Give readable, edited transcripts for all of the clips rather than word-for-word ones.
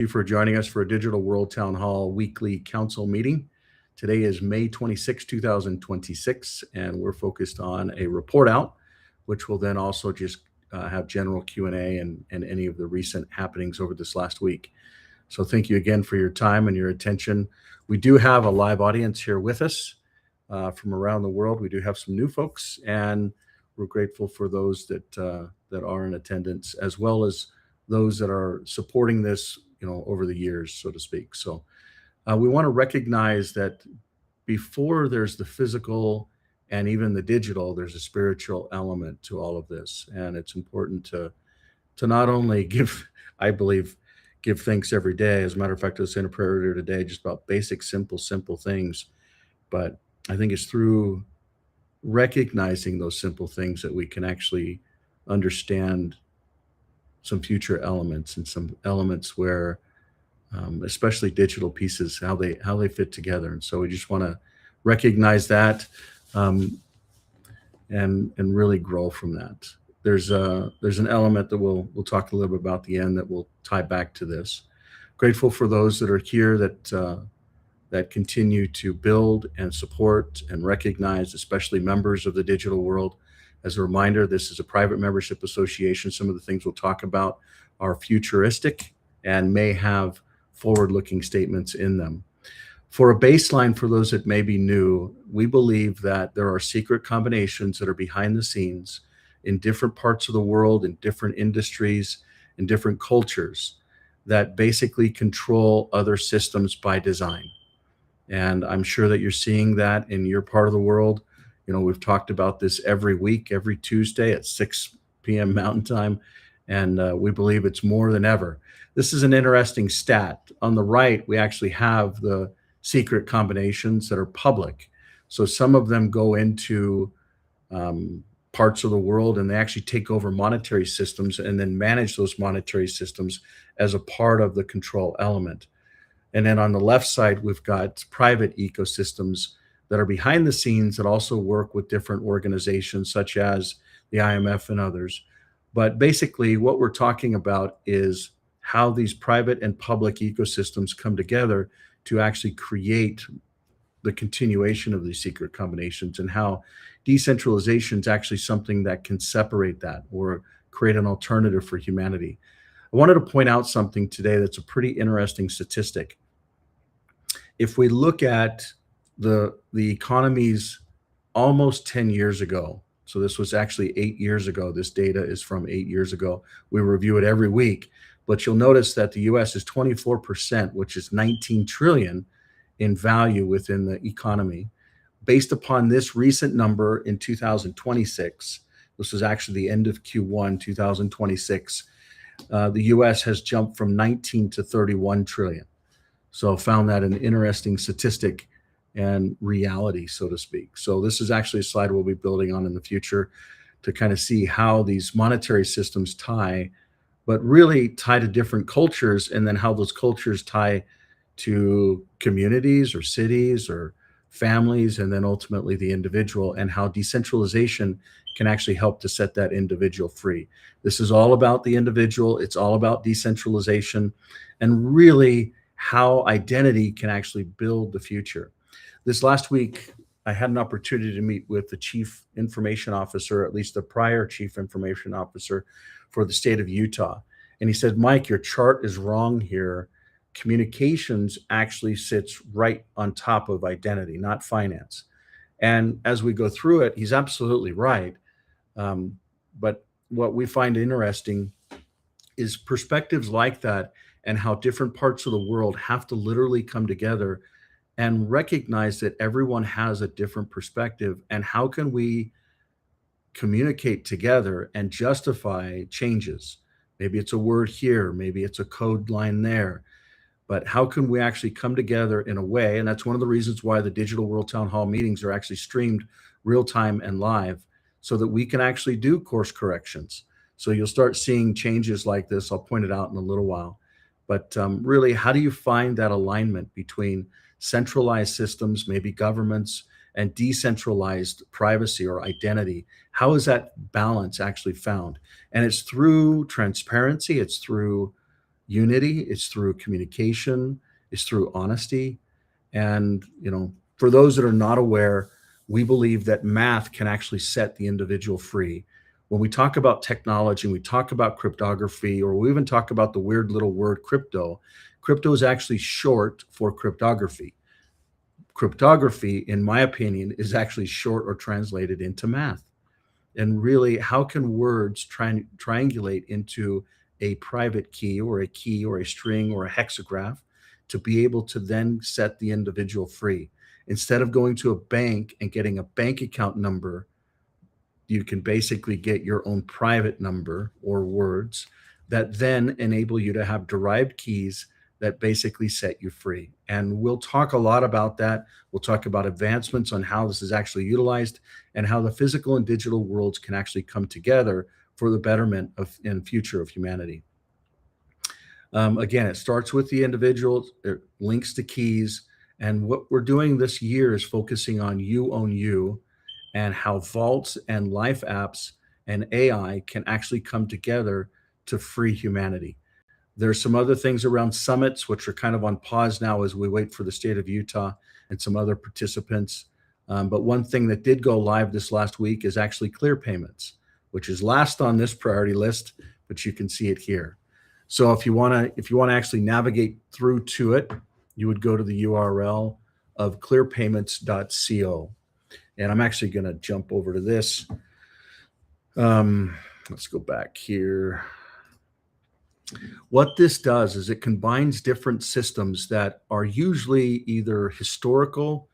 You for joining us for a Digital World Town Hall weekly council meeting. Today is May 26, 2026, and we're focused on a report out, which will then also just have general Q&A and any of the recent happenings over this last week. So thank you again for your time and your attention. We do have a live audience here with us from around the world. We do have some new folks, and we're grateful for those that are in attendance, as well as those that are supporting this over the years, so to speak. So we want to recognize that before there's the physical and even the digital, there's a spiritual element to all of this. And it's important to not only I believe, give thanks every day. As a matter of fact, I was saying a prayer earlier today, just about basic, simple things. But I think it's through recognizing those simple things that we can actually understand some future elements and some elements where especially digital pieces, how they fit together. And so we just want to recognize that and really grow from that. There's an element that we'll talk a little bit about at the end that will tie back to this. Grateful for those that are here that continue to build and support and recognize, especially members of the digital world. As a reminder, this is a private membership association. Some of the things we'll talk about are futuristic and may have forward-looking statements in them. For a baseline, for those that may be new, we believe that there are secret combinations that are behind the scenes in different parts of the world, in different industries, in different cultures that basically control other systems by design. And I'm sure that you're seeing that in your part of the world. We've talked about this every week, every Tuesday at 6 p.m. Mountain Time, and we believe it's more than ever. This is an interesting stat. On the right, we actually have the secret combinations that are public. So some of them go into parts of the world, and they actually take over monetary systems and then manage those monetary systems as a part of the control element. And then on the left side, we've got private ecosystems that are behind the scenes that also work with different organizations such as the IMF and others. But basically what we're talking about is how these private and public ecosystems come together to actually create the continuation of these secret combinations, and how decentralization is actually something that can separate that or create an alternative for humanity. I wanted to point out something today that's a pretty interesting statistic. If we look at the economies almost 10 years ago, so this was actually 8 years ago. This data is from 8 years ago. We review it every week, but you'll notice that the US is 24%, which is 19 trillion in value within the economy. Based upon this recent number in 2026, this was actually the end of Q1 2026, the US has jumped from 19 to 31 trillion. So found that an interesting statistic and reality, so to speak. So this is actually a slide we'll be building on in the future to kind of see how these monetary systems tie, but really tie to different cultures, and then how those cultures tie to communities or cities or families, and then ultimately the individual, and how decentralization can actually help to set that individual free. This is all about the individual. It's all about decentralization and really how identity can actually build the future. This last week, I had an opportunity to meet with the chief information officer, at least the prior chief information officer for the state of Utah. And he said, Mike, your chart is wrong here. Communications actually sits right on top of identity, not finance. And as we go through it, he's absolutely right. But what we find interesting is perspectives like that, and how different parts of the world have to literally come together and recognize that everyone has a different perspective, and how can we communicate together and justify changes. Maybe it's a word here, maybe it's a code line there, but how can we actually come together in a way? And that's one of the reasons why the Digital World Town Hall meetings are actually streamed real time and live, so that we can actually do course corrections. So you'll start seeing changes like this. I'll point it out in a little while. But really, how do you find that alignment between centralized systems, maybe governments, and decentralized privacy or identity? How is that balance actually found? And it's through transparency. It's through unity, it's through communication, it's through honesty. And, for those that are not aware, we believe that math can actually set the individual free. When we talk about technology and we talk about cryptography, or we even talk about the weird little word crypto, crypto is actually short for cryptography. Cryptography, in my opinion, is actually short or translated into math. And really, how can words triangulate into a private key or a string or a hexagraph to be able to then set the individual free? Instead of going to a bank and getting a bank account number, you can basically get your own private number or words that then enable you to have derived keys that basically set you free. And we'll talk a lot about that. We'll talk about advancements on how this is actually utilized and how the physical and digital worlds can actually come together for the betterment of and future of humanity. Again, it starts with the individual, it links to keys. And what we're doing this year is focusing on you own you and how vaults and life apps and AI can actually come together to free humanity. There's some other things around summits, which are kind of on pause now as we wait for the state of Utah and some other participants. But one thing that did go live this last week is actually Clear Payments, which is last on this priority list, but you can see it here. So if you want to actually navigate through to it, you would go to the URL of clearpayments.co. And I'm actually going to jump over to this. Let's go back here. What this does is it combines different systems that are usually either historical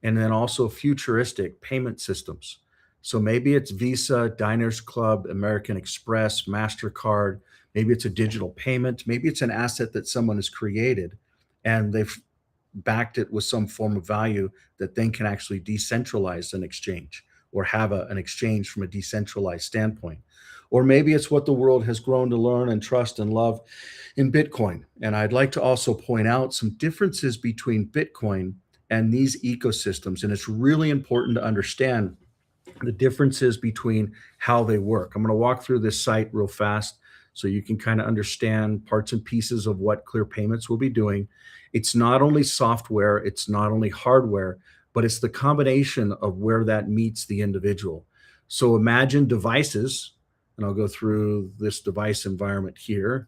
and then also futuristic payment systems. So maybe it's Visa, Diners Club, American Express, MasterCard. Maybe it's a digital payment. Maybe it's an asset that someone has created and they've backed it with some form of value that then can actually decentralize an exchange or have an exchange from a decentralized standpoint. Or maybe it's what the world has grown to learn and trust and love in Bitcoin. And I'd like to also point out some differences between Bitcoin and these ecosystems. And it's really important to understand the differences between how they work. I'm going to walk through this site real fast so you can kind of understand parts and pieces of what Clear Payments will be doing. It's not only software, it's not only hardware, but it's the combination of where that meets the individual. So imagine devices, and I'll go through this device environment here.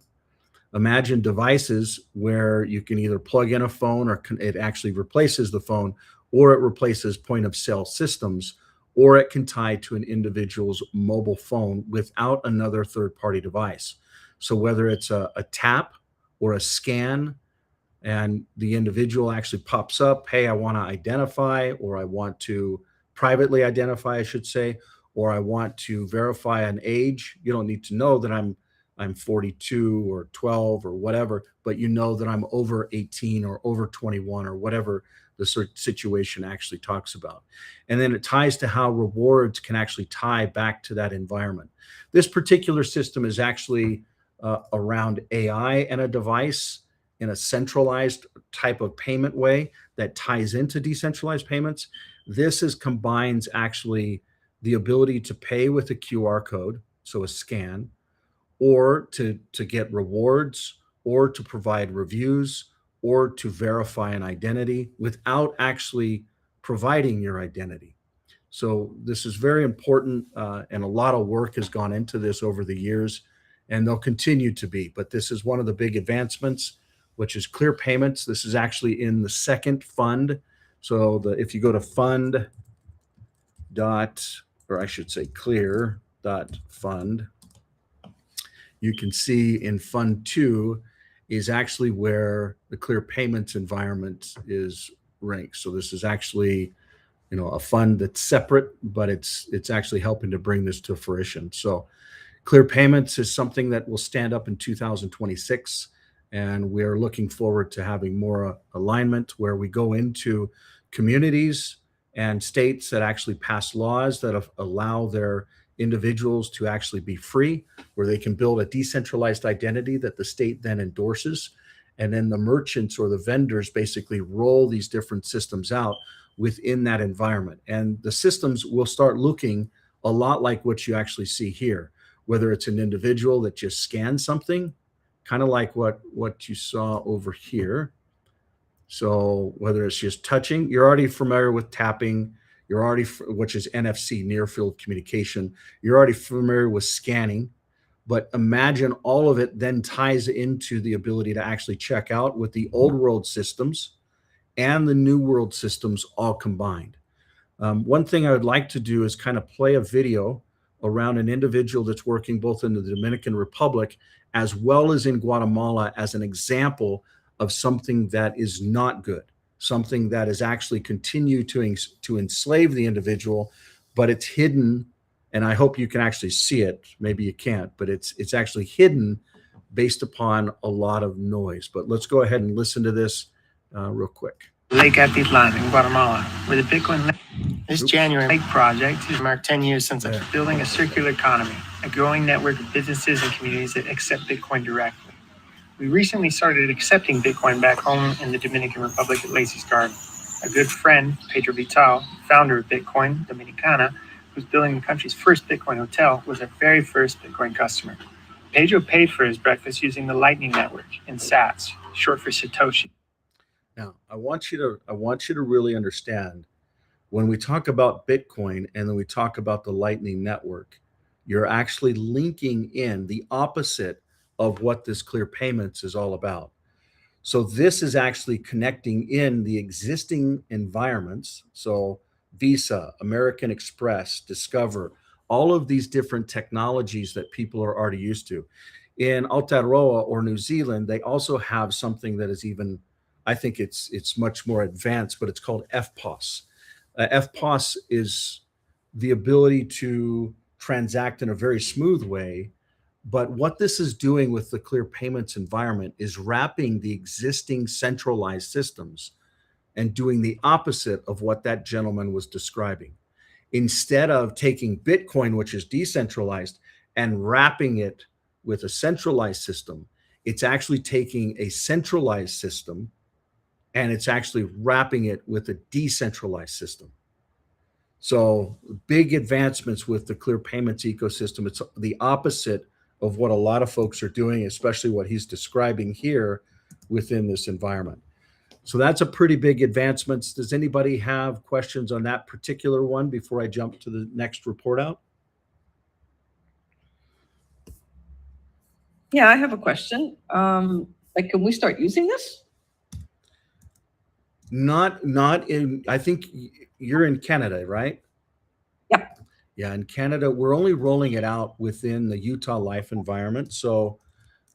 Imagine devices where you can either plug in a phone or it actually replaces the phone, or it replaces point of sale systems, or it can tie to an individual's mobile phone without another third-party device. So whether it's a tap or a scan, and the individual actually pops up, hey, I want to identify, or I want to privately identify, I should say, or I want to verify an age. You don't need to know that I'm 42 or 12 or whatever, but you know that I'm over 18 or over 21 or whatever the sort of situation actually talks about. And then it ties to how rewards can actually tie back to that environment. This particular system is actually around AI and a device in a centralized type of payment way that ties into decentralized payments. This combines actually the ability to pay with a QR code, so a scan, or to get rewards, or to provide reviews, or to verify an identity without actually providing your identity. So this is very important, and a lot of work has gone into this over the years, and they'll continue to be. But this is one of the big advancements, which is Clear Payments. This is actually in the second fund. So if you go to fund or I should say clear.fund, you can see in Fund 2 is actually where the Clear Payments environment is ranked. So this is actually, a fund that's separate, but it's actually helping to bring this to fruition. So Clear Payments is something that will stand up in 2026, and we're looking forward to having more alignment where we go into communities and states that actually pass laws that allow their individuals to actually be free, where they can build a decentralized identity that the state then endorses. And then the merchants or the vendors basically roll these different systems out within that environment. And the systems will start looking a lot like what you actually see here, whether it's an individual that just scans something kind of like what you saw over here. So whether it's just touching, you're already familiar with tapping, which is NFC, near field communication. You're already familiar with scanning, but imagine all of it then ties into the ability to actually check out with the old world systems and the new world systems all combined. One thing I would like to do is kind of play a video around an individual that's working both in the Dominican Republic as well as in Guatemala as an example of something that is not good, something that is actually continue to enslave the individual, but it's hidden. And I hope you can actually see it. Maybe you can't, but it's actually hidden based upon a lot of noise. But let's go ahead and listen to this real quick. Lake Atitlan in Guatemala, where the Bitcoin this January Lake project has marked 10 years since building a circular economy, a growing network of businesses and communities that accept Bitcoin directly. We recently started accepting Bitcoin back home in the Dominican Republic at Lacey's Garden. A good friend, Pedro Vital, founder of Bitcoin Dominicana, who's building the country's first Bitcoin hotel, was our very first Bitcoin customer. Pedro paid for his breakfast using the Lightning Network in Sats, short for Satoshi. Now, I want you to really understand when we talk about Bitcoin and then we talk about the Lightning Network, you're actually linking in the opposite of what this Clear Payments is all about. So this is actually connecting in the existing environments. So Visa, American Express, Discover, all of these different technologies that people are already used to. In Aotearoa or New Zealand, they also have something that is even, I think it's much more advanced, but it's called FPOS. FPOS is the ability to transact in a very smooth way. But what this is doing with the Clear Payments environment is wrapping the existing centralized systems and doing the opposite of what that gentleman was describing. Instead of taking Bitcoin, which is decentralized, and wrapping it with a centralized system, it's actually taking a centralized system and it's actually wrapping it with a decentralized system. So big advancements with the Clear Payments ecosystem. It's the opposite of what a lot of folks are doing, especially what he's describing here within this environment. So that's a pretty big advancement. Does anybody have questions on that particular one before I jump to the next report out? Yeah, I have a question. Like, can we start using this? Not in, I think you're in Canada, right? Yeah. Yeah, in Canada, we're only rolling it out within the Utah Life environment. So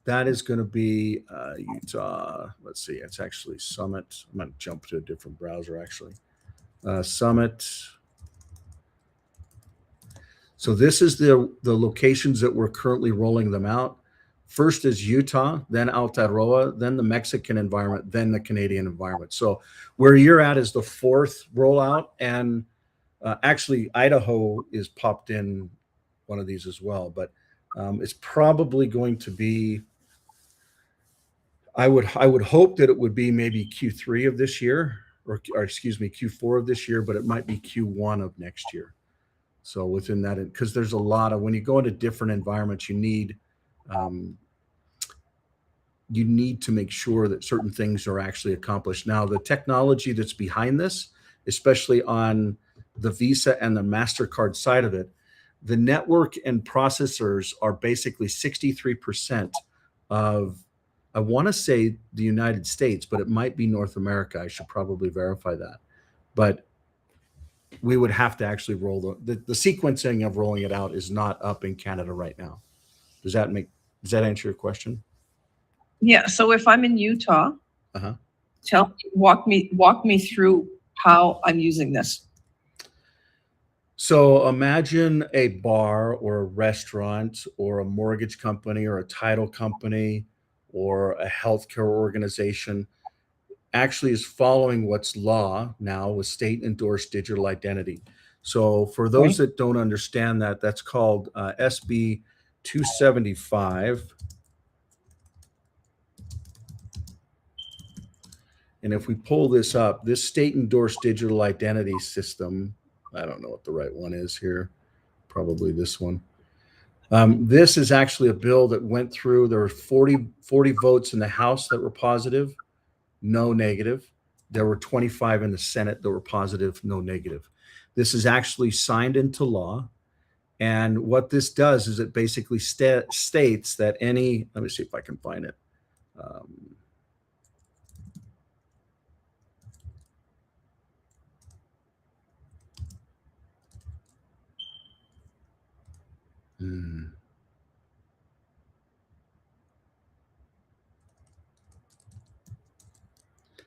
that is going to be Utah. Let's see, it's actually Summit. I'm going to jump to a different browser, actually. Summit. So this is the locations that we're currently rolling them out. First is Utah, then Aotearoa, then the Mexican environment, then the Canadian environment. So where you're at is the fourth rollout, and actually Idaho is popped in one of these as well. But it's probably going to be, I would hope that it would be maybe Q3 of this year, or excuse me, Q4 of this year, but it might be Q1 of next year. So within that, because there's a lot of, when you go into different environments, you need to make sure that certain things are actually accomplished. Now, the technology that's behind this, especially on the Visa and the MasterCard side of it, the network and processors are basically 63% of, I want to say the United States, but it might be North America. I should probably verify that. But we would have to actually roll the sequencing of rolling it out is not up in Canada right now. Does that answer your question? Yeah. So if I'm in Utah, walk me through how I'm using this. So imagine a bar or a restaurant or a mortgage company or a title company or a healthcare organization actually is following what's law now with state endorsed digital identity. So for those that don't understand that, that's called SB 275. And if we pull this up, this state endorsed digital identity system, I don't know what the right one is here, probably this one. This is actually a bill that went through. There were 40 votes in the House that were positive, no negative. There were 25 in the Senate that were positive, no negative. This is actually signed into law. And what this does is it basically states that any, let me see if I can find it.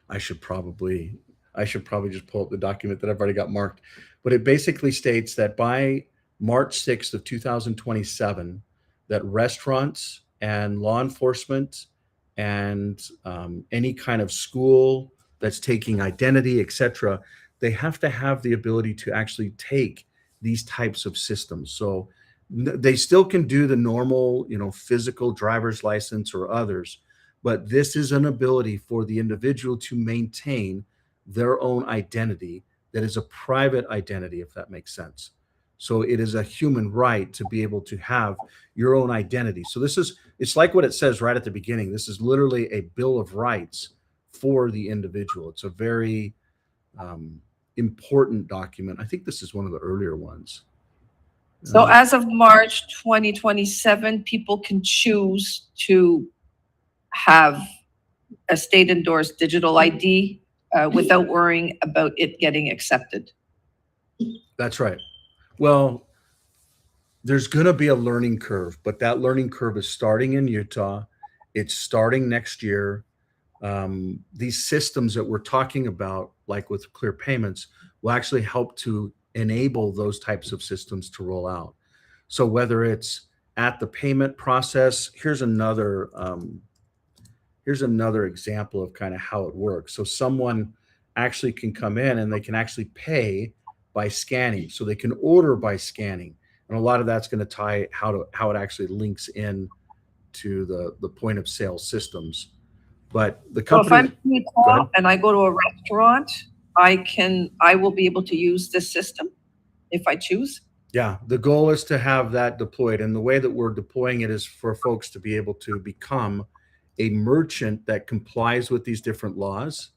I should probably just pull up the document that I've already got marked. But it basically states that by March 6th of 2027, that restaurants and law enforcement and any kind of school that's taking identity, etc., they have to have the ability to actually take these types of systems. So they still can do the normal, physical driver's license or others, but this is an ability for the individual to maintain their own identity that is a private identity, if that makes sense. So it is a human right to be able to have your own identity. So it's like what it says right at the beginning. This is literally a Bill of Rights for the individual. It's a very important document. I think this is one of the earlier ones. So as of March 2027, people can choose to have a state-endorsed digital ID without worrying about it getting accepted. That's right. Well, there's going to be a learning curve, but that learning curve is starting in Utah. It's starting next year. These systems that we're talking about, like with Clear Payments, will actually help to enable those types of systems to roll out. So whether it's at the payment process, here's another example of kind of how it works. So someone actually can come in and they can actually pay by scanning. So they can order by scanning. And a lot of that's going to tie how it actually links in to the point of sale systems. But the company, so if I'm in Utah and I go to a restaurant, I will be able to use this system if I choose. Yeah, the goal is to have that deployed. And the way that we're deploying it is for folks to be able to become a merchant that complies with these different laws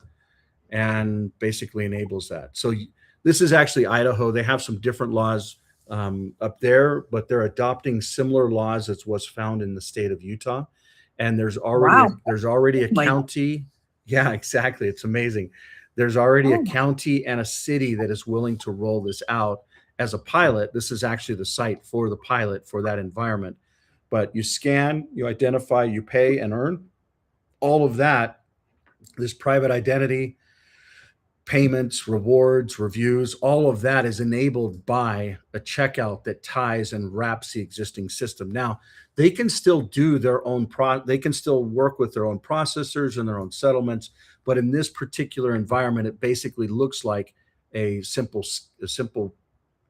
and basically enables that. So this is actually Idaho. They have some different laws up there, but they're adopting similar laws as was found in the state of Utah. And there's already a county. Yeah, exactly. It's amazing. There's already a county and a city that is willing to roll this out as a pilot. This is actually the site for the pilot for that environment. But you scan, you identify, you pay and earn. All of that, this private identity, payments, rewards, reviews, all of that is enabled by a checkout that ties and wraps the existing system. Now, they can still do their own they can still work with their own processors and their own settlements, but in this particular environment, it basically looks like a simple,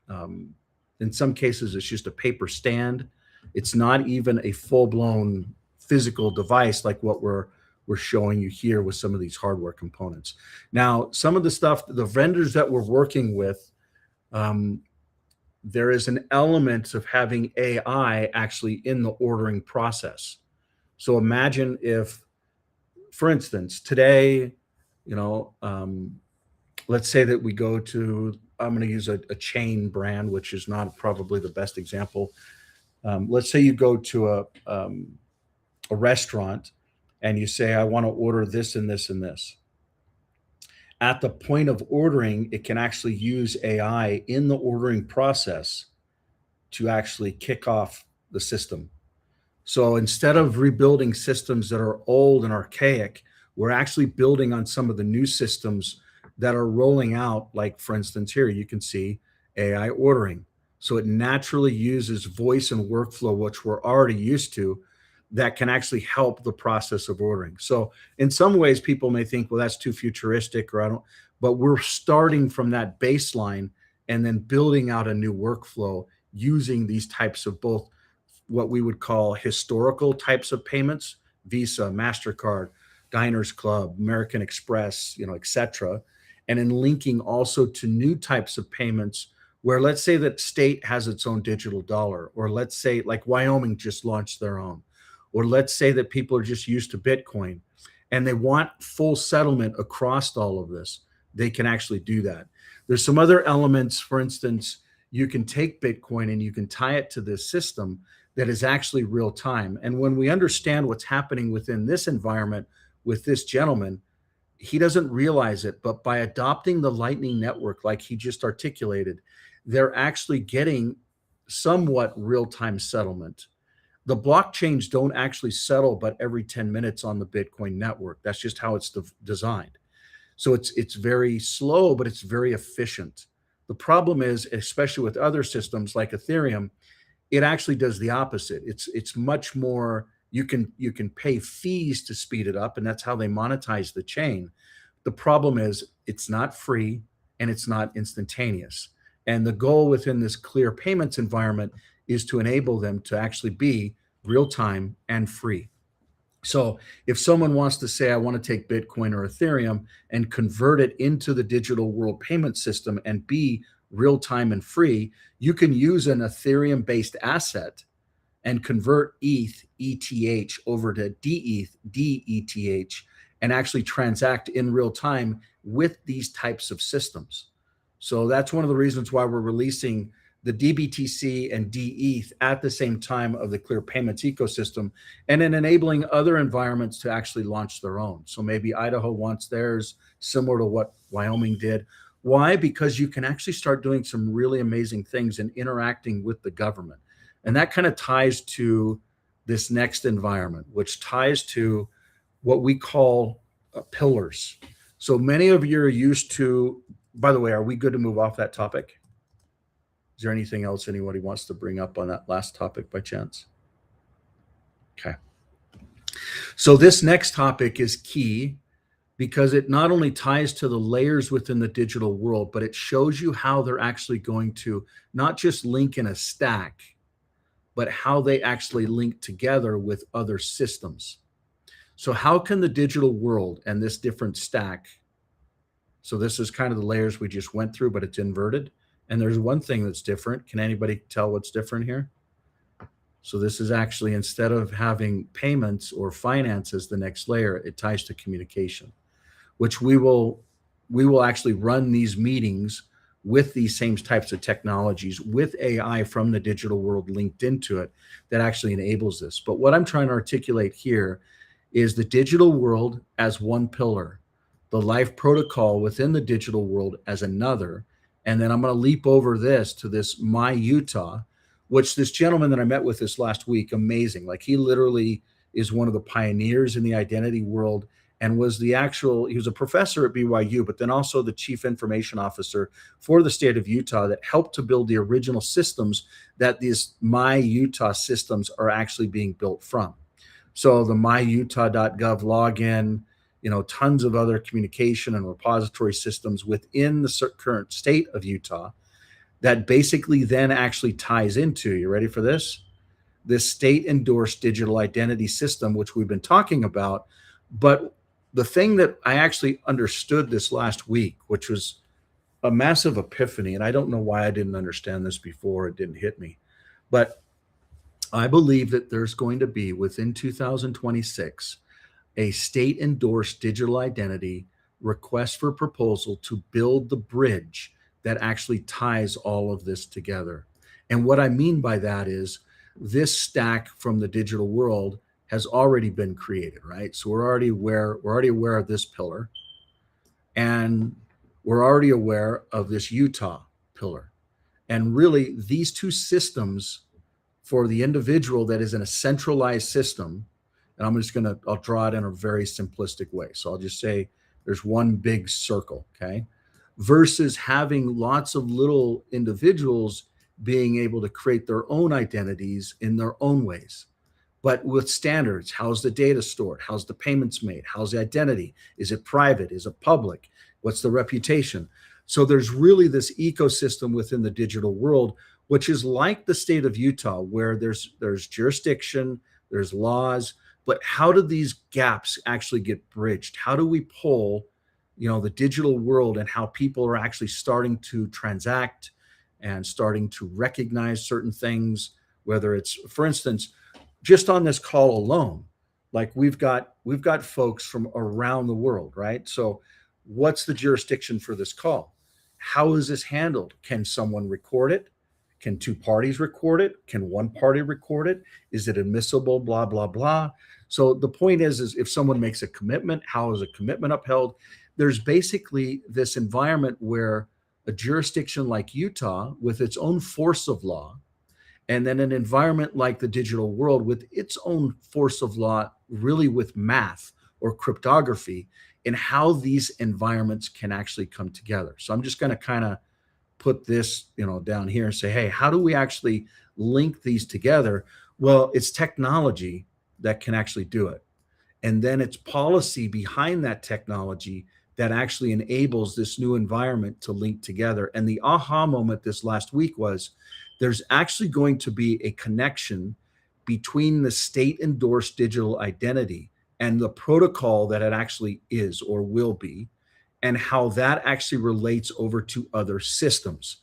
in some cases, it's just a paper stand. It's not even a full-blown physical device like what we're showing you here with some of these hardware components. Now, some of the stuff, the vendors that we're working with, there is an element of having AI actually in the ordering process. So imagine if, for instance, today, let's say that we go to, I'm going to use a chain brand, which is not probably the best example. Let's say you go to a restaurant and you say, I want to order this and this and this. At the point of ordering, it can actually use AI in the ordering process to actually kick off the system. So instead of rebuilding systems that are old and archaic, we're actually building on some of the new systems that are rolling out. Like, for instance, here you can see AI ordering. So it naturally uses voice and workflow, which we're already used to, that can actually help the process of ordering. So in some ways, people may think, well, that's too futuristic, or but we're starting from that baseline and then building out a new workflow using these types of both what we would call historical types of payments, Visa, MasterCard, Diners Club, American Express, et cetera. And in linking also to new types of payments where let's say that state has its own digital dollar, or let's say like Wyoming just launched their own, or let's say that people are just used to Bitcoin and they want full settlement across all of this, they can actually do that. There's some other elements. For instance, you can take Bitcoin and you can tie it to this system that is actually real time. And when we understand what's happening within this environment with this gentleman, he doesn't realize it, but by adopting the Lightning Network, like he just articulated, they're actually getting somewhat real-time settlement. The blockchains don't actually settle but every 10 minutes on the Bitcoin network. That's just how it's designed. So it's very slow, but it's very efficient. The problem is, especially with other systems like Ethereum, it actually does the opposite. It's much more, you can pay fees to speed it up, and that's how they monetize the chain. The problem is it's not free and it's not instantaneous. And the goal within this clear payments environment is to enable them to actually be real time and free. So if someone wants to say, I want to take Bitcoin or Ethereum and convert it into the digital world payment system and be real time and free, you can use an Ethereum based asset and convert ETH over to DETH and actually transact in real time with these types of systems. So that's one of the reasons why we're releasing the DBTC and DETH at the same time of the Clear Payments ecosystem, and then enabling other environments to actually launch their own. So maybe Idaho wants theirs, similar to what Wyoming did. Why? Because you can actually start doing some really amazing things and interacting with the government. And that kind of ties to this next environment, which ties to what we call pillars. So many of you are used to, by the way, are we good to move off that topic? Is there anything else anybody wants to bring up on that last topic by chance? Okay. So this next topic is key because it not only ties to the layers within the digital world, but it shows you how they're actually going to not just link in a stack, but how they actually link together with other systems. So how can the digital world and this different stack, so this is kind of the layers we just went through, but it's inverted. And there's one thing that's different. Can anybody tell what's different here? So this is actually, instead of having payments or finance as the next layer, it ties to communication, which we will actually run these meetings with these same types of technologies with AI from the digital world linked into it that actually enables this. But what I'm trying to articulate here is the digital world as one pillar, the life protocol within the digital world as another. And then I'm going to leap over this to this My Utah, which this gentleman that I met with this last week, amazing. Like he literally is one of the pioneers in the identity world and was he was a professor at BYU, but then also the chief information officer for the state of Utah that helped to build the original systems that these My Utah systems are actually being built from. So the myutah.gov login, tons of other communication and repository systems within the current state of Utah that basically then actually ties into, you ready for this? This state endorsed digital identity system, which we've been talking about. But the thing that I actually understood this last week, which was a massive epiphany, and I don't know why I didn't understand this before, it didn't hit me, but I believe that there's going to be within 2026, a state-endorsed digital identity request for proposal to build the bridge that actually ties all of this together. And what I mean by that is this stack from the digital world has already been created, right? So we're already aware of this pillar, and we're already aware of this Utah pillar. And really, these two systems for the individual that is in a centralized system, and I'll draw it in a very simplistic way. So I'll just say there's one big circle, okay? Versus having lots of little individuals being able to create their own identities in their own ways, but with standards. How's the data stored? How's the payments made? How's the identity? Is it private? Is it public? What's the reputation? So there's really this ecosystem within the digital world, which is like the state of Utah, where there's jurisdiction, there's laws, but how do these gaps actually get bridged? How do we pull, the digital world and how people are actually starting to transact and starting to recognize certain things, whether it's, for instance, just on this call alone, like we've got folks from around the world, right? So what's the jurisdiction for this call? How is this handled? Can someone record it? Can two parties record it? Can one party record it? Is it admissible? Blah, blah, blah. So the point is if someone makes a commitment, how is a commitment upheld? There's basically this environment where a jurisdiction like Utah, with its own force of law, and then an environment like the digital world with its own force of law, really with math or cryptography, and how these environments can actually come together. So I'm just going to kind of put this, down here and say, hey, how do we actually link these together? Well, it's technology that can actually do it. And then it's policy behind that technology that actually enables this new environment to link together. And the aha moment this last week was there's actually going to be a connection between the state endorsed digital identity and the protocol that it actually is or will be, and how that actually relates over to other systems.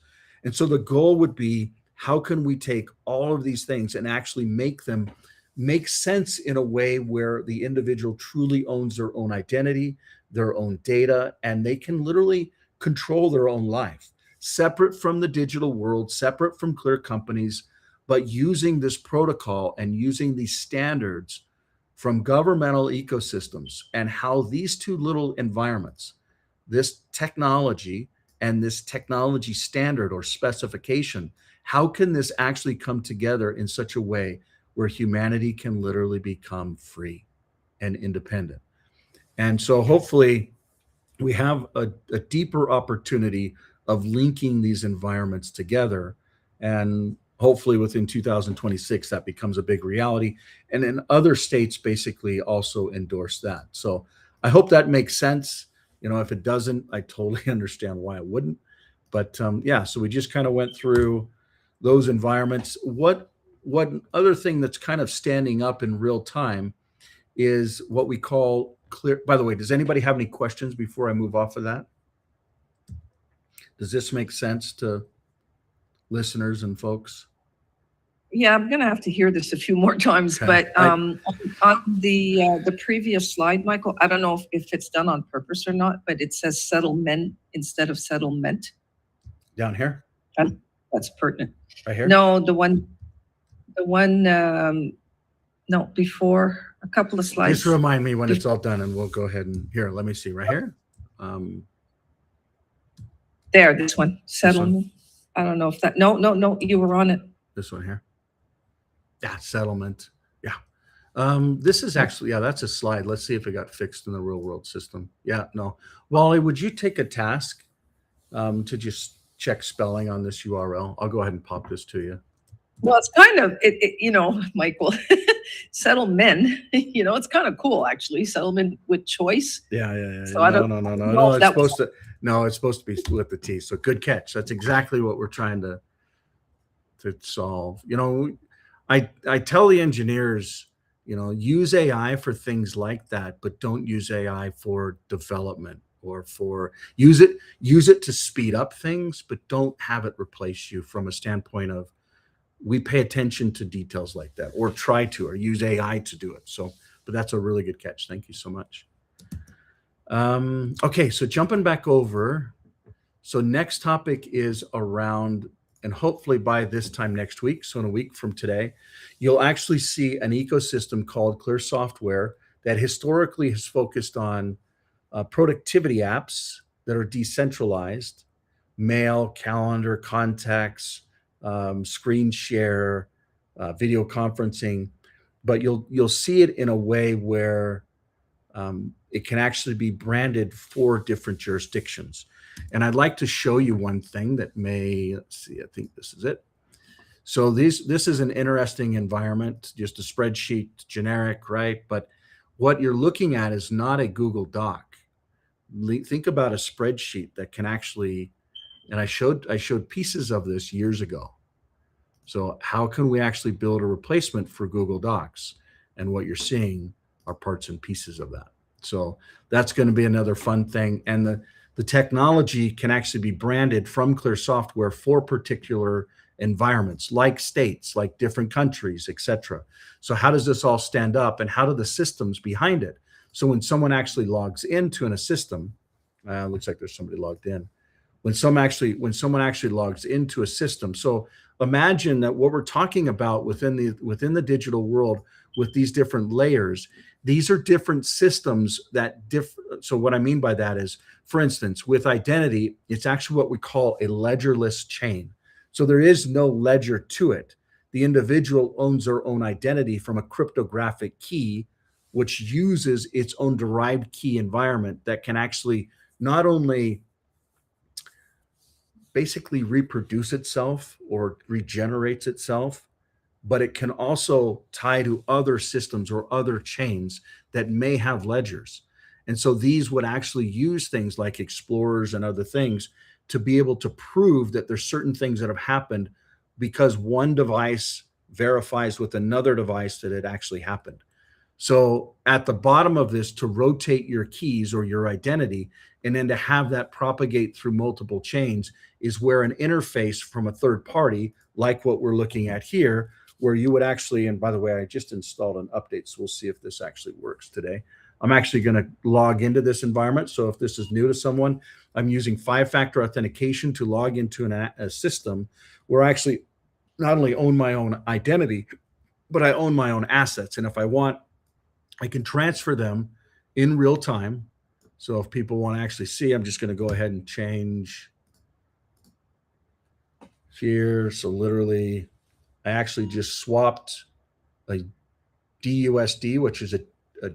And so the goal would be, how can we take all of these things and actually make them make sense in a way where the individual truly owns their own identity, their own data, and they can literally control their own life, separate from the digital world, separate from clear companies, but using this protocol and using these standards from governmental ecosystems, and how these two little environments, this technology and this technology standard or specification, how can this actually come together in such a way where humanity can literally become free and independent? And so hopefully we have a deeper opportunity of linking these environments together. And hopefully within 2026, that becomes a big reality. And then other states basically also endorse that. So I hope that makes sense. If it doesn't, I totally understand why it wouldn't. But yeah, so we just kind of went through those environments. What other thing that's kind of standing up in real time is what we call clear. By the way, does anybody have any questions before I move off of that? Does this make sense to listeners and folks? Yeah, I'm gonna have to hear this a few more times, Okay. but on the previous slide, Michael, I don't know if it's done on purpose or not, but it says settlement instead of settlement. Down here? That's pertinent. Right here? No, no, before, a couple of slides. Just remind me when it's all done and we'll go ahead and here, let me see right here. There, this one, settlement. I don't know if that, no, you were on it. This one here. Yeah, settlement. Yeah. This is actually, yeah, that's a slide. Let's see if it got fixed in the real world system. Yeah, no. Wally, would you take a task to just check spelling on this URL? I'll go ahead and pop this to you. Well, it's kind of, Michael, settlement, it's kind of cool, actually, settlement with choice. Yeah. So I don't No. know if It's that supposed to, no, it's supposed to be with the T. So good catch. That's exactly what we're trying to solve. I tell the engineers, use AI for things like that, but don't use AI for development or for use it to speed up things, but don't have it replace you from a standpoint of, we pay attention to details like that, or try to, or use AI to do it. So, but that's a really good catch. Thank you so much. Okay, so jumping back over. So next topic is around, and hopefully by this time next week, so in a week from today, you'll actually see an ecosystem called Clear Software that historically has focused on productivity apps that are decentralized, mail, calendar, contacts, screen share, video conferencing, but you'll see it in a way where it can actually be branded for different jurisdictions. And I'd like to show you one thing that let's see, I think this is it. So this is an interesting environment, just a spreadsheet, generic, right? But what you're looking at is not a Google Doc. Think about a spreadsheet that can actually, and I showed pieces of this years ago. So how can we actually build a replacement for Google Docs? And what you're seeing are parts and pieces of that. So that's going to be another fun thing. And The technology can actually be branded from Clear Software for particular environments, like states, like different countries, etc. So how does this all stand up, and how do the systems behind it? So when someone actually logs into a system, looks like there's somebody logged in. When someone actually logs into a system, so imagine that what we're talking about within the digital world with these different layers, these are different systems that so what I mean by that is, for instance, with identity, it's actually what we call a ledgerless chain. So there is no ledger to it. The individual owns their own identity from a cryptographic key, which uses its own derived key environment that can actually not only basically reproduce itself or regenerates itself, but it can also tie to other systems or other chains that may have ledgers. And so these would actually use things like explorers and other things to be able to prove that there's certain things that have happened because one device verifies with another device that it actually happened. So at the bottom of this, to rotate your keys or your identity, and then to have that propagate through multiple chains, is where an interface from a third party, like what we're looking at here, where you would actually, and by the way, I just installed an update, so we'll see if this actually works today. I'm actually going to log into this environment. So if this is new to someone, I'm using 5-factor authentication to log into a system where I actually not only own my own identity, but I own my own assets. And if I want, I can transfer them in real time. So if people want to actually see, I'm just going to go ahead and change here. So literally, I actually just swapped a DUSD, which is a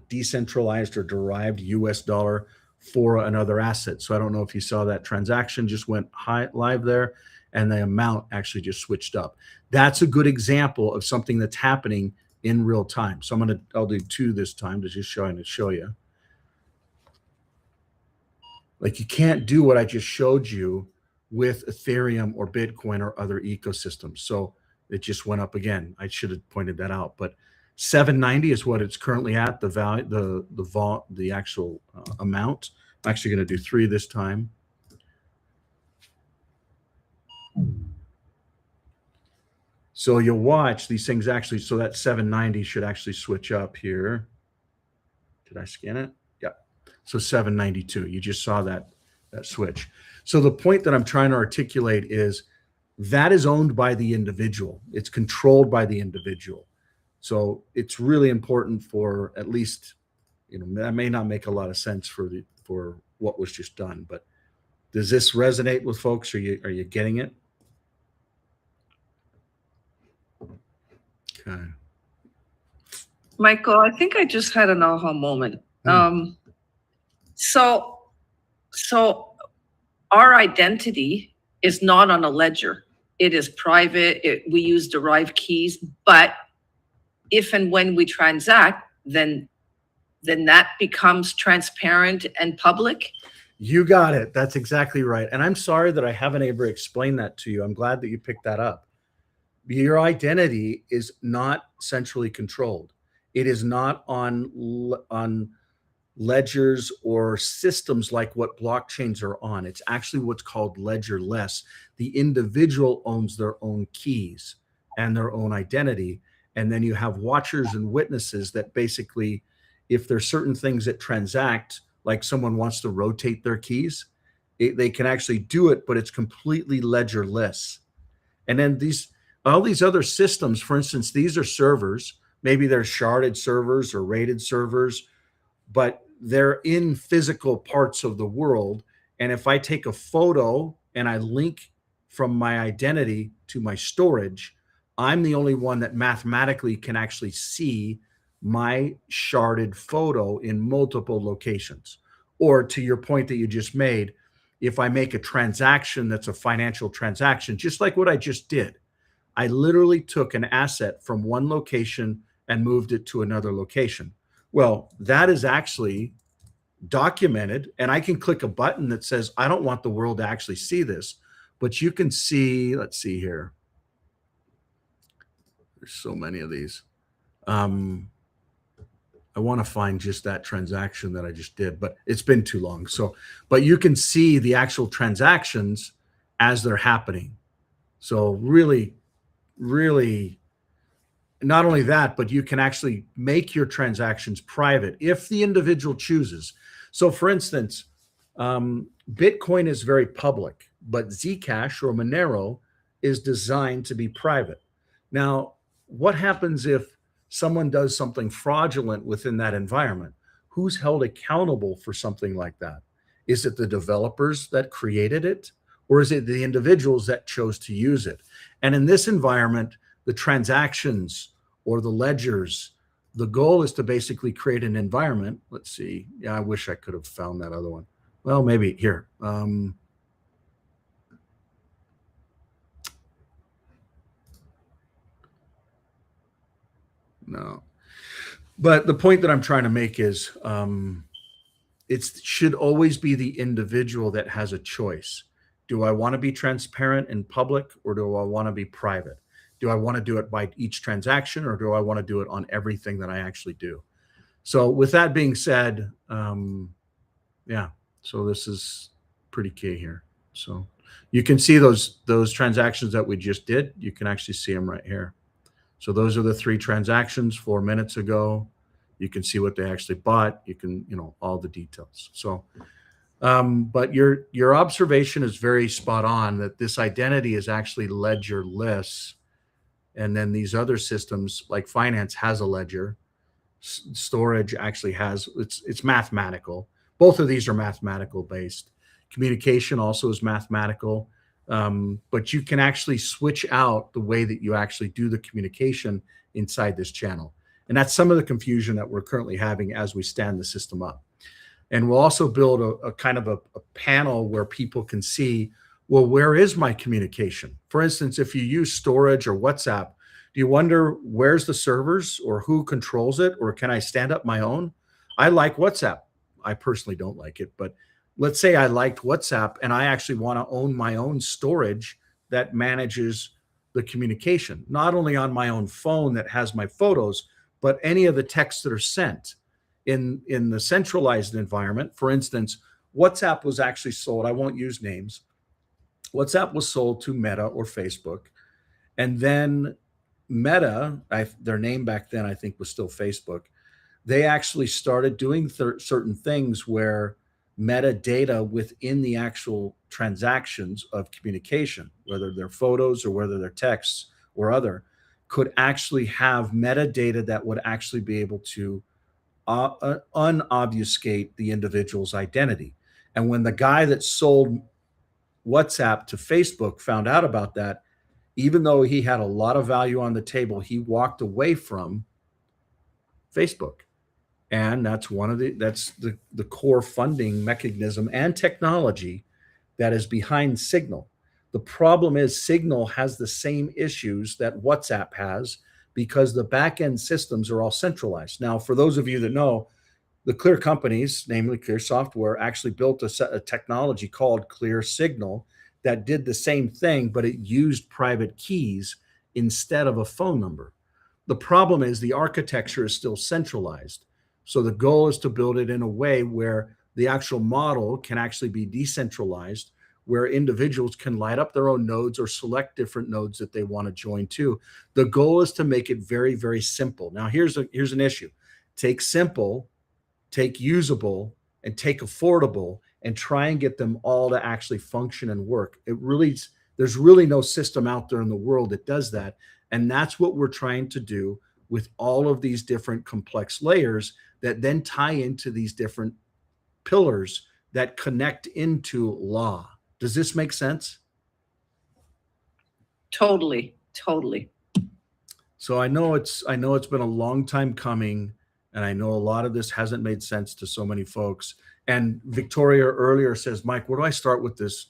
decentralized or derived US dollar, for another asset. So I don't know if you saw that transaction just went live there, and the amount actually just switched up. That's a good example of something that's happening in real time. So I'll do 2 this time to just show you. Like, you can't do what I just showed you with Ethereum or Bitcoin or other ecosystems. So it just went up again. I should have pointed that out, but 790 is what it's currently at, the value, the actual amount. I'm actually going to do 3 this time. So you'll watch these things actually. So that 790 should actually switch up here. Did I scan it? Yeah. So 792. You just saw that switch. So the point that I'm trying to articulate is that is owned by the individual. It's controlled by the individual. So it's really important for, at least, that may not make a lot of sense for what was just done, but does this resonate with folks? Are you getting it? Okay. Michael, I think I just had an aha moment. So our identity is not on a ledger. It is private. We use derived keys, but if and when we transact, then that becomes transparent and public. You got it. That's exactly right. And I'm sorry that I haven't ever explained that to you. I'm glad that you picked that up. Your identity is not centrally controlled. It is not on ledgers or systems like what blockchains are on. It's actually what's called ledgerless. The individual owns their own keys and their own identity. And then you have watchers and witnesses that basically, if there's certain things that transact, like someone wants to rotate their keys, they can actually do it, but it's completely ledgerless. And then all these other systems, for instance, these are servers. Maybe they're sharded servers or rated servers, but they're in physical parts of the world. And if I take a photo and I link from my identity to my storage, I'm the only one that mathematically can actually see my sharded photo in multiple locations. Or to your point that you just made, if I make a transaction that's a financial transaction, just like what I just did, I literally took an asset from one location and moved it to another location. Well, that is actually documented, and I can click a button that says, I don't want the world to actually see this, but you can see, let's see here. There's so many of these. I I want to find just that transaction that I just did, but it's been too long. So, but you can see the actual transactions as they're happening. So really, really, not only that, but you can actually make your transactions private if the individual chooses. So for instance, Bitcoin is very public, but Zcash or Monero is designed to be private. Now, what happens if someone does something fraudulent within that environment? Who's held accountable for something like that? Is it the developers that created it, or is it the individuals that chose to use it? And in this environment, the transactions or the ledgers, the goal is to basically create an environment. Let's see. Yeah, I wish I could have found that other one. Well, maybe here. No. But the point that I'm trying to make is it should always be the individual that has a choice. Do I want to be transparent and public, or do I want to be private? Do I want to do it by each transaction, or do I want to do it on everything that I actually do? So with that being said, yeah, so this is pretty key here. So you can see those transactions that we just did. You can actually see them right here. So those are the 3 transactions 4 minutes ago. You can see what they actually bought. You can, all the details. So, but your observation is very spot on that this identity is actually ledgerless. And then these other systems like finance has a ledger. Storage actually has, it's mathematical. Both of these are mathematical based. Communication also is mathematical. But you can actually switch out the way that you actually do the communication inside this channel. And that's some of the confusion that we're currently having as we stand the system up. And we'll also build a kind of a panel where people can see, well, where is my communication? For instance, if you use storage or WhatsApp, do you wonder where's the servers or who controls it? Or can I stand up my own? I like WhatsApp. I personally don't like it, but let's say I liked WhatsApp and I actually want to own my own storage that manages the communication, not only on my own phone that has my photos, but any of the texts that are sent in the centralized environment. For instance, WhatsApp was actually sold. I won't use names. WhatsApp was sold to Meta or Facebook. And then Meta, their name back then, I think was still Facebook. They actually started doing certain things where metadata within the actual transactions of communication, whether they're photos or whether they're texts or other, could actually have metadata that would actually be able to unobfuscate the individual's identity. And when the guy that sold WhatsApp to Facebook found out about that, even though he had a lot of value on the table, he walked away from Facebook. And that's the core funding mechanism and technology that is behind Signal. The problem is Signal has the same issues that WhatsApp has because the back-end systems are all centralized. Now, for those of you that know, the Clear companies, namely Clear Software, actually built a technology called Clear Signal that did the same thing, but it used private keys instead of a phone number. The problem is the architecture is still centralized. So the goal is to build it in a way where the actual model can actually be decentralized, where individuals can light up their own nodes or select different nodes that they want to join to. The goal is to make it very, very simple. Now, here's an issue. Take simple, take usable, and take affordable, and try and get them all to actually function and work. There's really no system out there in the world that does that. And that's what we're trying to do with all of these different complex layers that then tie into these different pillars that connect into law. Does this make sense? Totally, totally. So I know it's been a long time coming, and I know a lot of this hasn't made sense to so many folks. And Victoria earlier says, Mike, where do I start with this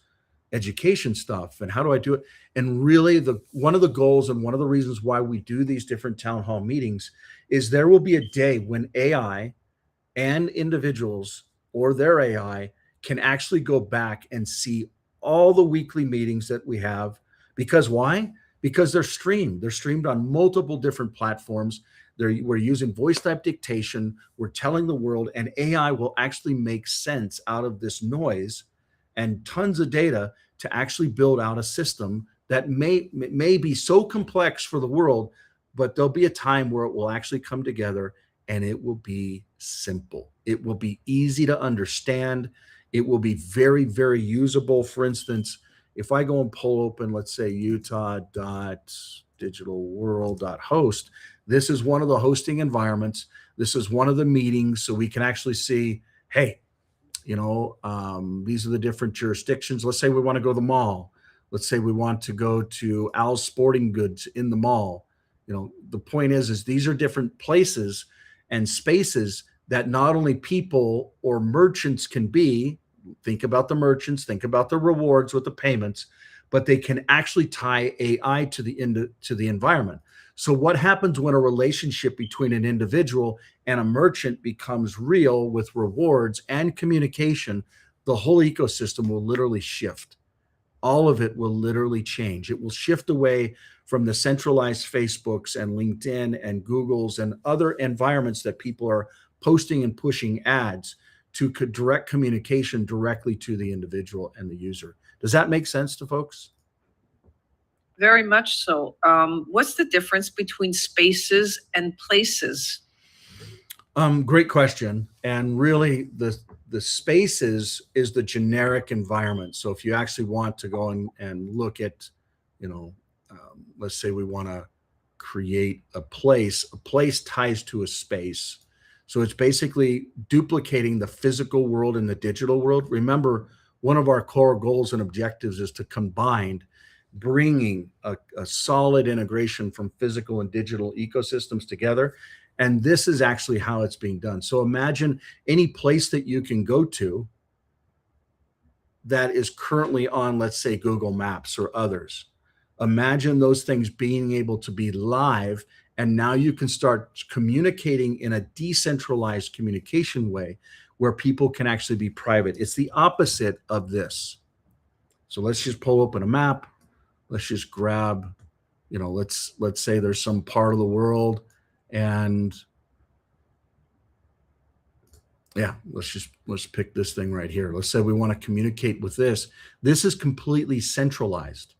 education stuff and how do I do it? And really one of the goals and one of the reasons why we do these different town hall meetings is there will be a day when AI and individuals or their AI can actually go back and see all the weekly meetings that we have. Because why? because they're streamed. They're streamed on multiple different platforms. We're using voice type dictation. We're telling the world, and AI will actually make sense out of this noise and tons of data to actually build out a system that may be so complex for the world, but there'll be a time where it will actually come together and it will be simple. It will be easy to understand. It will be very, very usable. For instance, if I go and pull open, let's say utah.digitalworld.host, this is one of the hosting environments. This is one of the meetings, so we can actually see, hey, these are the different jurisdictions. Let's say we want to go to the mall. Let's say we want to go to Al's Sporting Goods in the mall. The point is these are different places and spaces that not only people or merchants can be, think about the merchants, think about the rewards with the payments, but they can actually tie AI to the environment. So what happens when a relationship between an individual and a merchant becomes real with rewards and communication? The whole ecosystem will literally shift. All of it will literally change. It will shift away from the centralized Facebooks and LinkedIn and Googles and other environments that people are posting and pushing ads to direct communication directly to the individual and the user. Does that make sense to folks? Very much so. What's the difference between spaces and places? Great question. And really, the spaces is the generic environment. So if you actually want to go and look at, let's say we want to create a place ties to a space. So it's basically duplicating the physical world and the digital world. Remember, one of our core goals and objectives is to combine bringing a solid integration from physical and digital ecosystems together. And this is actually how it's being done. So imagine any place that you can go to that is currently on, let's say, Google Maps or others. Imagine those things being able to be live, and now you can start communicating in a decentralized communication way where people can actually be private. It's the opposite of this. So let's just pull open a map. Let's just grab, let's say there's some part of the world, and yeah, let's pick this thing right here. Let's say we want to communicate with this. This is completely centralized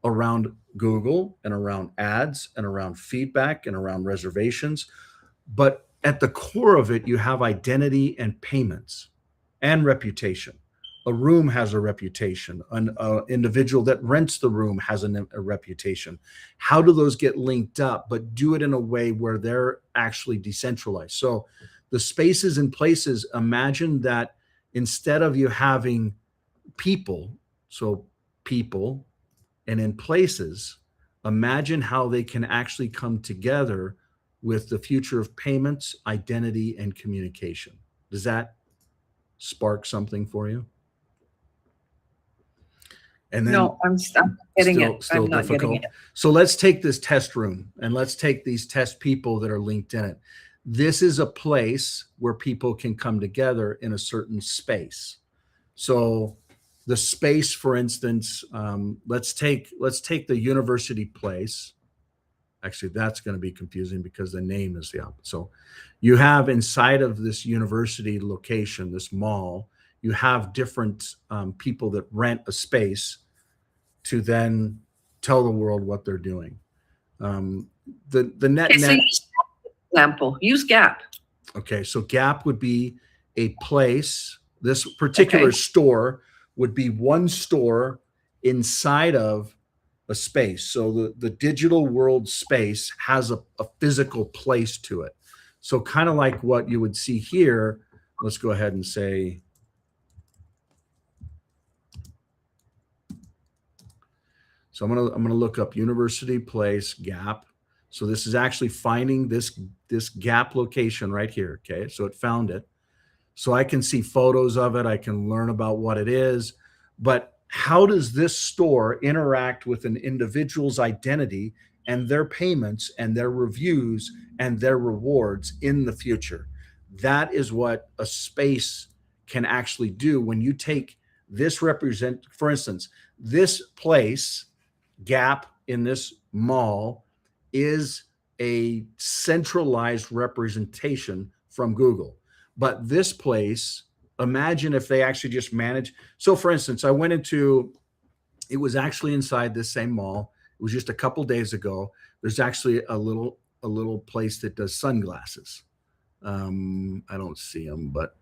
around Google and around ads and around feedback and around reservations. But at the core of it, you have identity and payments and reputation. A room has a reputation. An individual that rents the room has a reputation. How do those get linked up, but do it in a way where they're actually decentralized? So the spaces and places, imagine that instead of you having people, and in places, imagine how they can actually come together with the future of payments, identity, and communication. Does that spark something for you? And then No, I'm getting it. still I'm not difficult. getting it. So let's take this test room and let's take these test people that are linked in it. This is a place where people can come together in a certain space. So the space, for instance, let's take the university place. Actually, that's going to be confusing because the name is the opposite. So you have inside of this university location, this mall, you have different people that rent a space to then tell the world what they're doing. The net. Okay, so use Gap example. Use Gap. Okay, so Gap would be a place. This particular store would be one store inside of a space. So the digital world space has a physical place to it. So kind of like what you would see here. Let's go ahead and say, so I'm gonna look up University Place Gap. So this is actually finding this Gap location right here. Okay, so it found it. So I can see photos of it. I can learn about what it is. But how does this store interact with an individual's identity and their payments and their reviews and their rewards in the future? That is what a space can actually do when you take this for instance, this place, Gap in this mall is a centralized representation from Google. But this place, imagine if they actually just manage. So for instance, I went into, it was actually inside this same mall. It was just a couple days ago. There's actually a little place that does sunglasses. I don't see them, but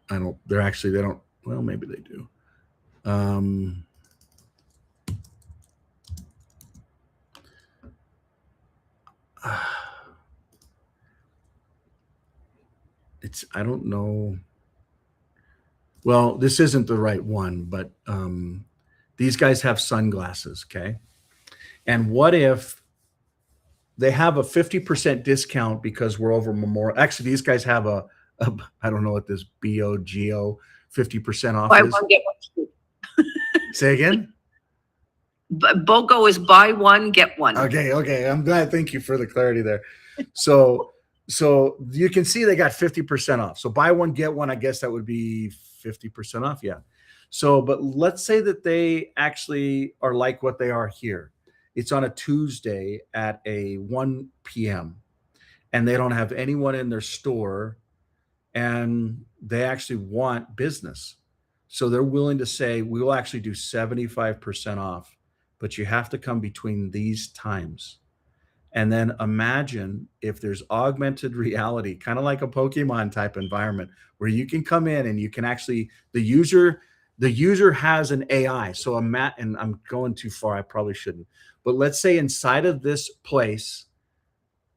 they don't, well, maybe they do. I don't know. Well, this isn't the right one, but these guys have sunglasses, okay? And what if they have a 50% discount because we're over Memorial? Actually, these guys have a I don't know what this BOGO 50% off Buy is. one, get one free. Say again? BOGO is buy one, get one. Okay. I'm glad. Thank you for the clarity there. So you can see they got 50% off. So buy one, get one. I guess that would be 50% off. Yeah. So, but let's say that they actually are like what they are here. It's on a Tuesday at a 1 p.m. and they don't have anyone in their store and they actually want business. So they're willing to say, we will actually do 75% off, but you have to come between these times. And then imagine if there's augmented reality, kind of like a Pokemon type environment where you can come in and you can actually, the user has an AI. So and I'm going too far, I probably shouldn't, but let's say inside of this place,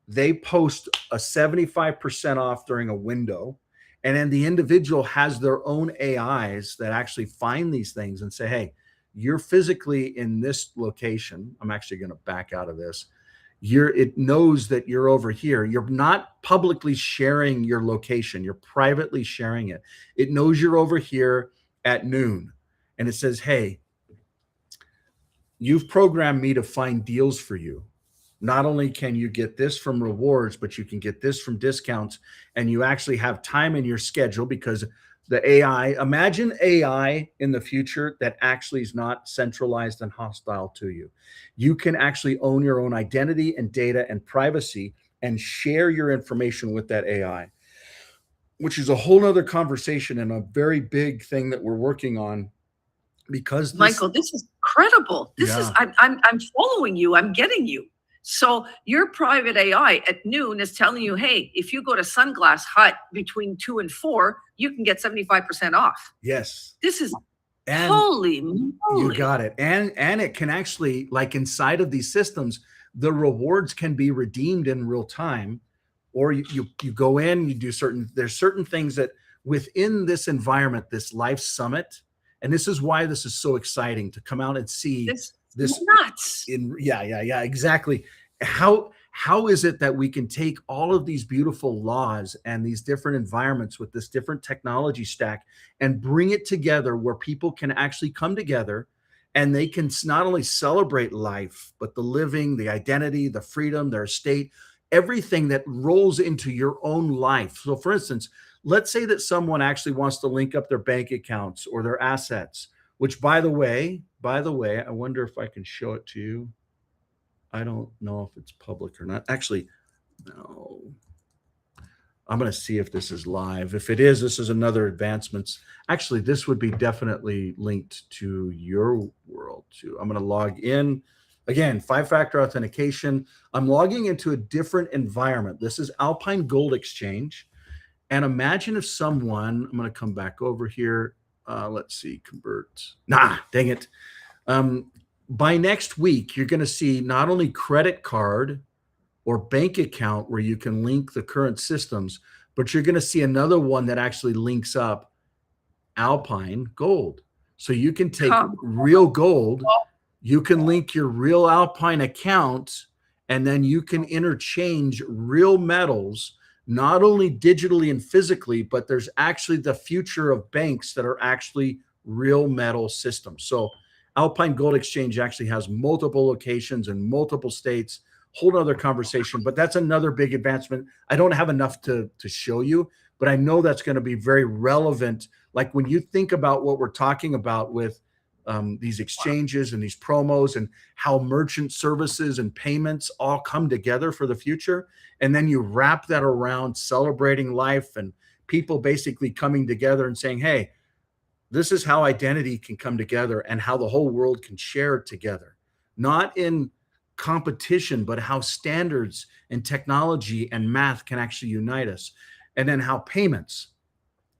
they post a 75% off during a window. And then the individual has their own AIs that actually find these things and say, hey, you're physically in this location. I'm actually going to back out of this. It knows that you're over here. You're not publicly sharing your location. You're privately sharing it. It knows you're over here at noon. And it says, hey, you've programmed me to find deals for you. Not only can you get this from rewards, but you can get this from discounts, and you actually have time in your schedule because the AI, imagine AI in the future that actually is not centralized and hostile to you. You can actually own your own identity and data and privacy and share your information with that AI, which is a whole nother conversation and a very big thing that we're working on. Because Michael, this is incredible. I'm following you. I'm getting you. So your private AI at noon is telling you, hey, if you go to Sunglass Hut between 2 and 4, you can get 75% off. Yes. This is and holy moly. You got it. And it can actually, like inside of these systems, the rewards can be redeemed in real time, or you go in, you do there's certain things that within this environment, this Life Summit, and this is why this is so exciting to come out and see this nuts. Yeah, exactly. How is it that we can take all of these beautiful laws and these different environments with this different technology stack and bring it together where people can actually come together and they can not only celebrate life, but the living, the identity, the freedom, their estate, everything that rolls into your own life. So for instance, let's say that someone actually wants to link up their bank accounts or their assets, which by the way, I wonder if I can show it to you. I don't know if it's public or not. Actually, no. I'm going to see if this is live. If it is, this is another advancements. Actually, this would be definitely linked to your world too. I'm going to log in. Again, 5-factor authentication. I'm logging into a different environment. This is Alpine Gold Exchange. And imagine if someone, I'm going to come back over here. Let's see, convert. Dang it. By next week, you're going to see not only credit card or bank account where you can link the current systems, but you're going to see another one that actually links up Alpine Gold. So you can take real gold, you can link your real Alpine account, and then you can interchange real metals, not only digitally and physically, but there's actually the future of banks that are actually real metal systems. So Alpine Gold Exchange actually has multiple locations in multiple states, whole other conversation, but that's another big advancement. I don't have enough to show you, but I know that's going to be very relevant. Like when you think about what we're talking about with these exchanges and these promos and how merchant services and payments all come together for the future. And then you wrap that around celebrating life and people basically coming together and saying, hey, this is how identity can come together and how the whole world can share together, not in competition, but how standards and technology and math can actually unite us. And then how payments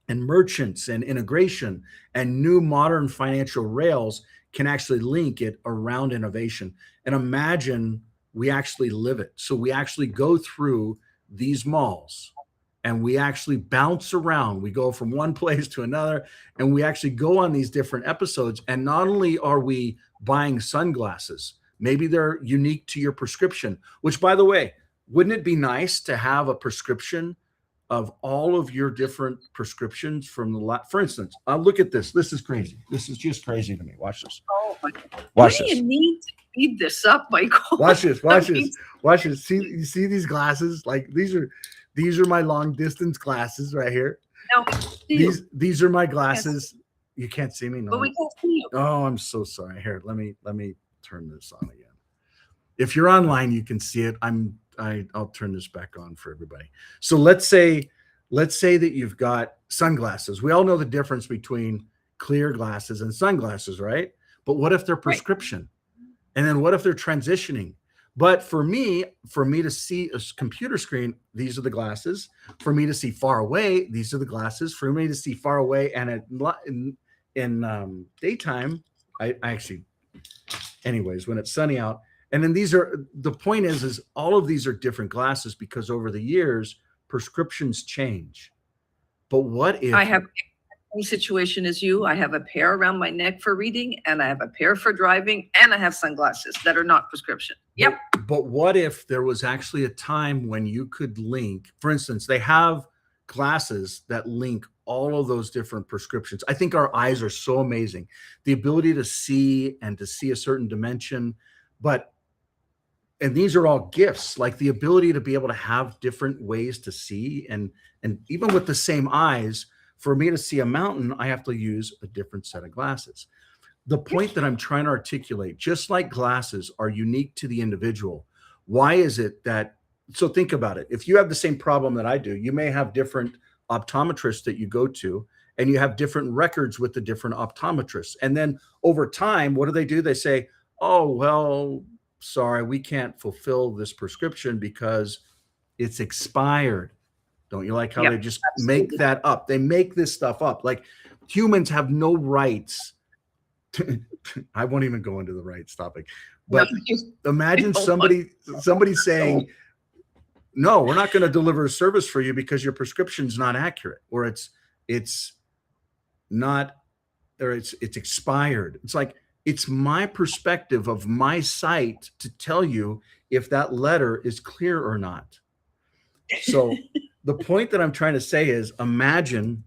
and merchants and integration and new modern financial rails can actually link it around innovation. And imagine we actually live it. So we actually go through these malls and we actually bounce around. We go from one place to another and we actually go on these different episodes. And not only are we buying sunglasses, maybe they're unique to your prescription, which, by the way, wouldn't it be nice to have a prescription of all of your different prescriptions from the lab? For instance, look at this. This is crazy. This is just crazy to me. Watch this. Oh my God. Watch Why this. do you need to speed this up, Michael? Watch this. Watch I mean, this. Watch this. See, you see these glasses? Like these are my long distance glasses right here. No, These are my glasses. You can't see me. No. but we can't see you. Oh, I'm so sorry. Here, let me turn this on again. If you're online, you can see it. I'll turn this back on for everybody. So let's say that you've got sunglasses. We all know the difference between clear glasses and sunglasses, right? But what if they're prescription? And then what if they're transitioning? But for me to see a computer screen, these are the glasses. For me to see far away, these are the glasses. For me to see far away and in daytime, I actually, anyways, when it's sunny out. And then the point is all of these are different glasses because over the years, prescriptions change. But what if I have the same situation as you? I have a pair around my neck for reading, and I have a pair for driving, and I have sunglasses that are not prescription. Yep. But what if there was actually a time when you could link, for instance, they have glasses that link all of those different prescriptions. I think our eyes are so amazing. The ability to see and to see a certain dimension, and these are all gifts, like the ability to be able to have different ways to see. And even with the same eyes, for me to see a mountain, I have to use a different set of glasses. The point that I'm trying to articulate, just like glasses are unique to the individual, why is it that, so think about it. If you have the same problem that I do, you may have different optometrists that you go to, and you have different records with the different optometrists. And then over time, what do? They say, oh, well, sorry, we can't fulfill this prescription because it's expired. Don't you like how they just make that up? They make this stuff up. Like humans have no rights. I won't even go into the rights topic, but imagine somebody saying, no, we're not going to deliver a service for you because your prescription's not accurate, or it's expired. It's like, it's my perspective of my sight to tell you if that letter is clear or not. So the point that I'm trying to say is, imagine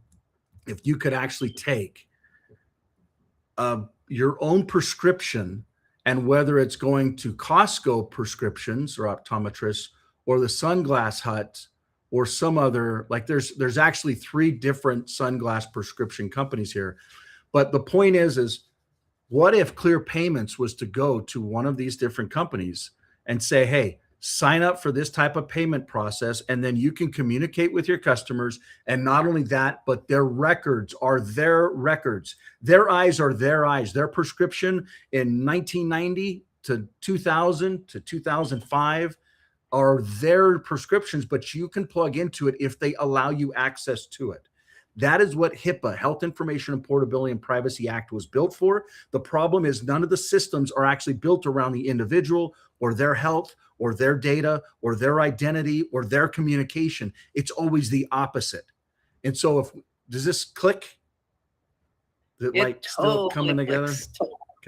if you could actually take your own prescription, and whether it's going to Costco prescriptions or optometrists or the Sunglass Hut or some other, like there's actually 3 different sunglass prescription companies here. But the point is what if Clear Payments was to go to one of these different companies and say, hey, sign up for this type of payment process, and then you can communicate with your customers. And not only that, but their records are their records. Their eyes are their eyes. Their prescription in 1990 to 2000 to 2005 are their prescriptions, but you can plug into it if they allow you access to it. That is what HIPAA, Health Information and Portability and Privacy Act, was built for. The problem is none of the systems are actually built around the individual or their health or their data or their identity or their communication. It's always the opposite. And so does this click? Is it still coming together?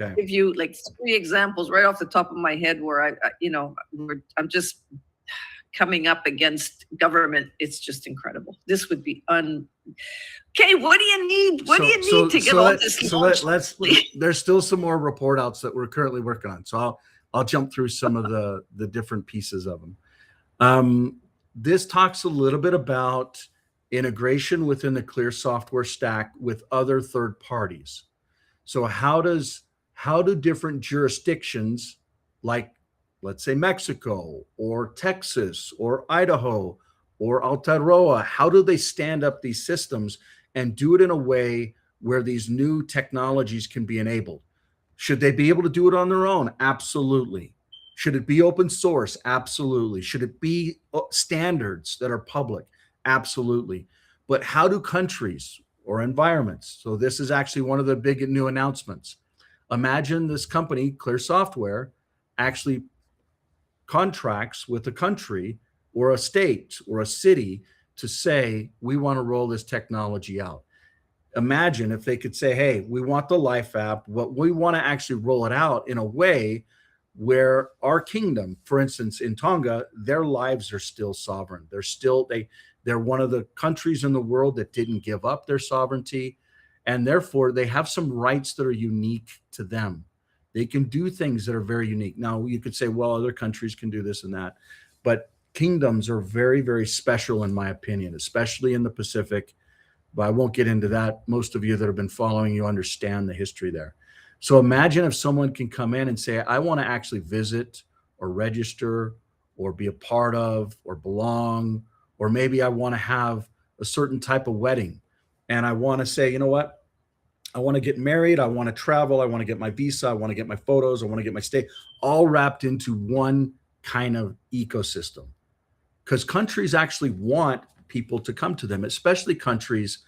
Okay. Give you like 3 examples right off the top of my head where I'm just coming up against government. It's just incredible. This would be Okay, what do you need? What do you need to get all this? There's still some more report outs that we're currently working on. So I'll jump through some of the different pieces of them. This talks a little bit about integration within the Clear software stack with other third parties. So how do different jurisdictions, like let's say Mexico or Texas or Idaho or Aotearoa, how do they stand up these systems and do it in a way where these new technologies can be enabled? Should they be able to do it on their own? Absolutely. Should it be open source? Absolutely. Should it be standards that are public? Absolutely. But how do countries or environments? So this is actually one of the big new announcements. Imagine this company, Clear Software, actually contracts with a country or a state or a city to say, we want to roll this technology out. Imagine if they could say, hey, we want the Life app, but we want to actually roll it out in a way where our kingdom, for instance, in Tonga, their lives are still sovereign. They're one of the countries in the world that didn't give up their sovereignty. And therefore, they have some rights that are unique to them. They can do things that are very unique. Now, you could say, well, other countries can do this and that, but kingdoms are very, very special, in my opinion, especially in the Pacific. But I won't get into that. Most of you that have been following, you understand the history there. So imagine if someone can come in and say, I want to actually visit or register or be a part of or belong, or maybe I want to have a certain type of wedding. And I want to say, you know what? I want to get married. I want to travel. I want to get my visa. I want to get my photos. I want to get my stay, all wrapped into one kind of ecosystem. Because countries actually want people to come to them, especially countries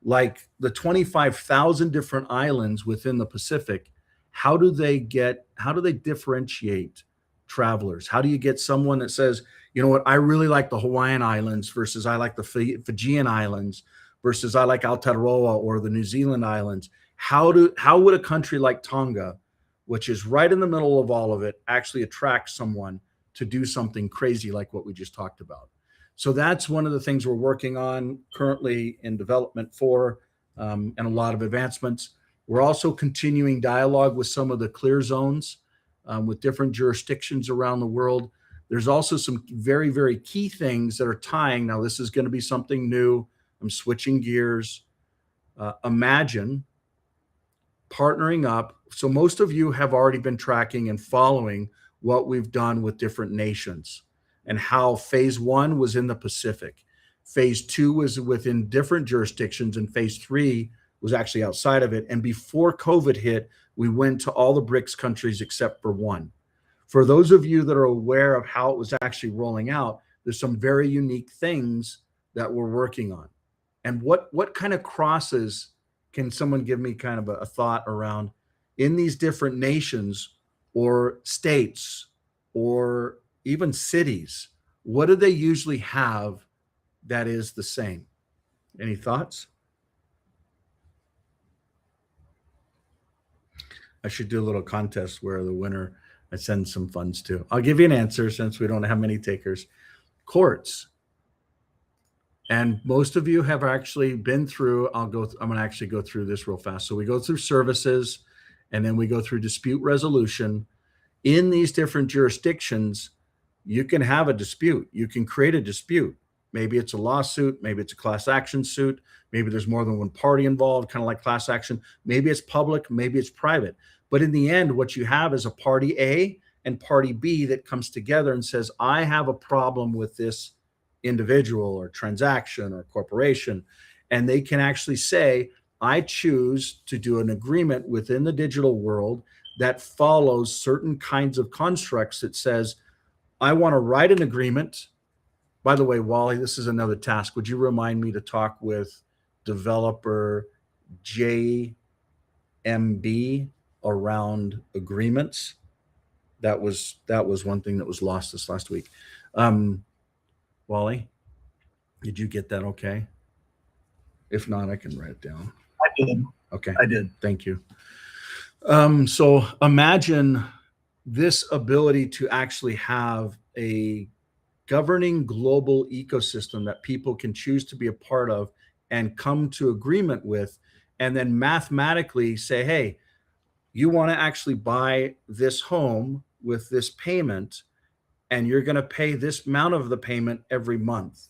like the 25,000 different islands within the Pacific. How do they differentiate travelers? How do you get someone that says, you know what, I really like the Hawaiian Islands versus I like the Fijian Islands versus I like Aotearoa or the New Zealand Islands? How would a country like Tonga, which is right in the middle of all of it, actually attract someone to do something crazy like what we just talked about? So that's one of the things we're working on currently in development for, and a lot of advancements. We're also continuing dialogue with some of the clear zones with different jurisdictions around the world. There's also some very, very key things that are tying. Now, this is going to be something new. I'm switching gears. Imagine partnering up. So most of you have already been tracking and following what we've done with different nations and how phase 1 was in the Pacific. Phase 2 was within different jurisdictions, and phase 3 was actually outside of it. And before COVID hit, we went to all the BRICS countries except for one. For those of you that are aware of how it was actually rolling out, there's some very unique things that we're working on. And what kind of crosses, can someone give me kind of a thought around in these different nations or states or even cities? What do they usually have that is the same? Any thoughts? I should do a little contest where the winner I send some funds to. I'll give you an answer since we don't have many takers. Courts. And most of you have actually been through, I'm going to actually go through this real fast. So we go through services, and then we go through dispute resolution. In these different jurisdictions, you can have a dispute. You can create a dispute. Maybe it's a lawsuit. Maybe it's a class action suit. Maybe there's more than one party involved, kind of like class action. Maybe it's public. Maybe it's private. But in the end, what you have is a party A and party B that comes together and says, I have a problem with this individual or transaction or corporation. And they can actually say, I choose to do an agreement within the digital world that follows certain kinds of constructs that says, I want to write an agreement. By the way, Wally, this is another task. Would you remind me to talk with developer JMB around agreements? That was one thing that was lost this last week. Wally, did you get that okay? If not, I can write it down. I did. Okay. I did. Thank you. So imagine this ability to actually have a governing global ecosystem that people can choose to be a part of and come to agreement with, and then mathematically say, hey, you want to actually buy this home with this payment, and you're going to pay this amount of the payment every month.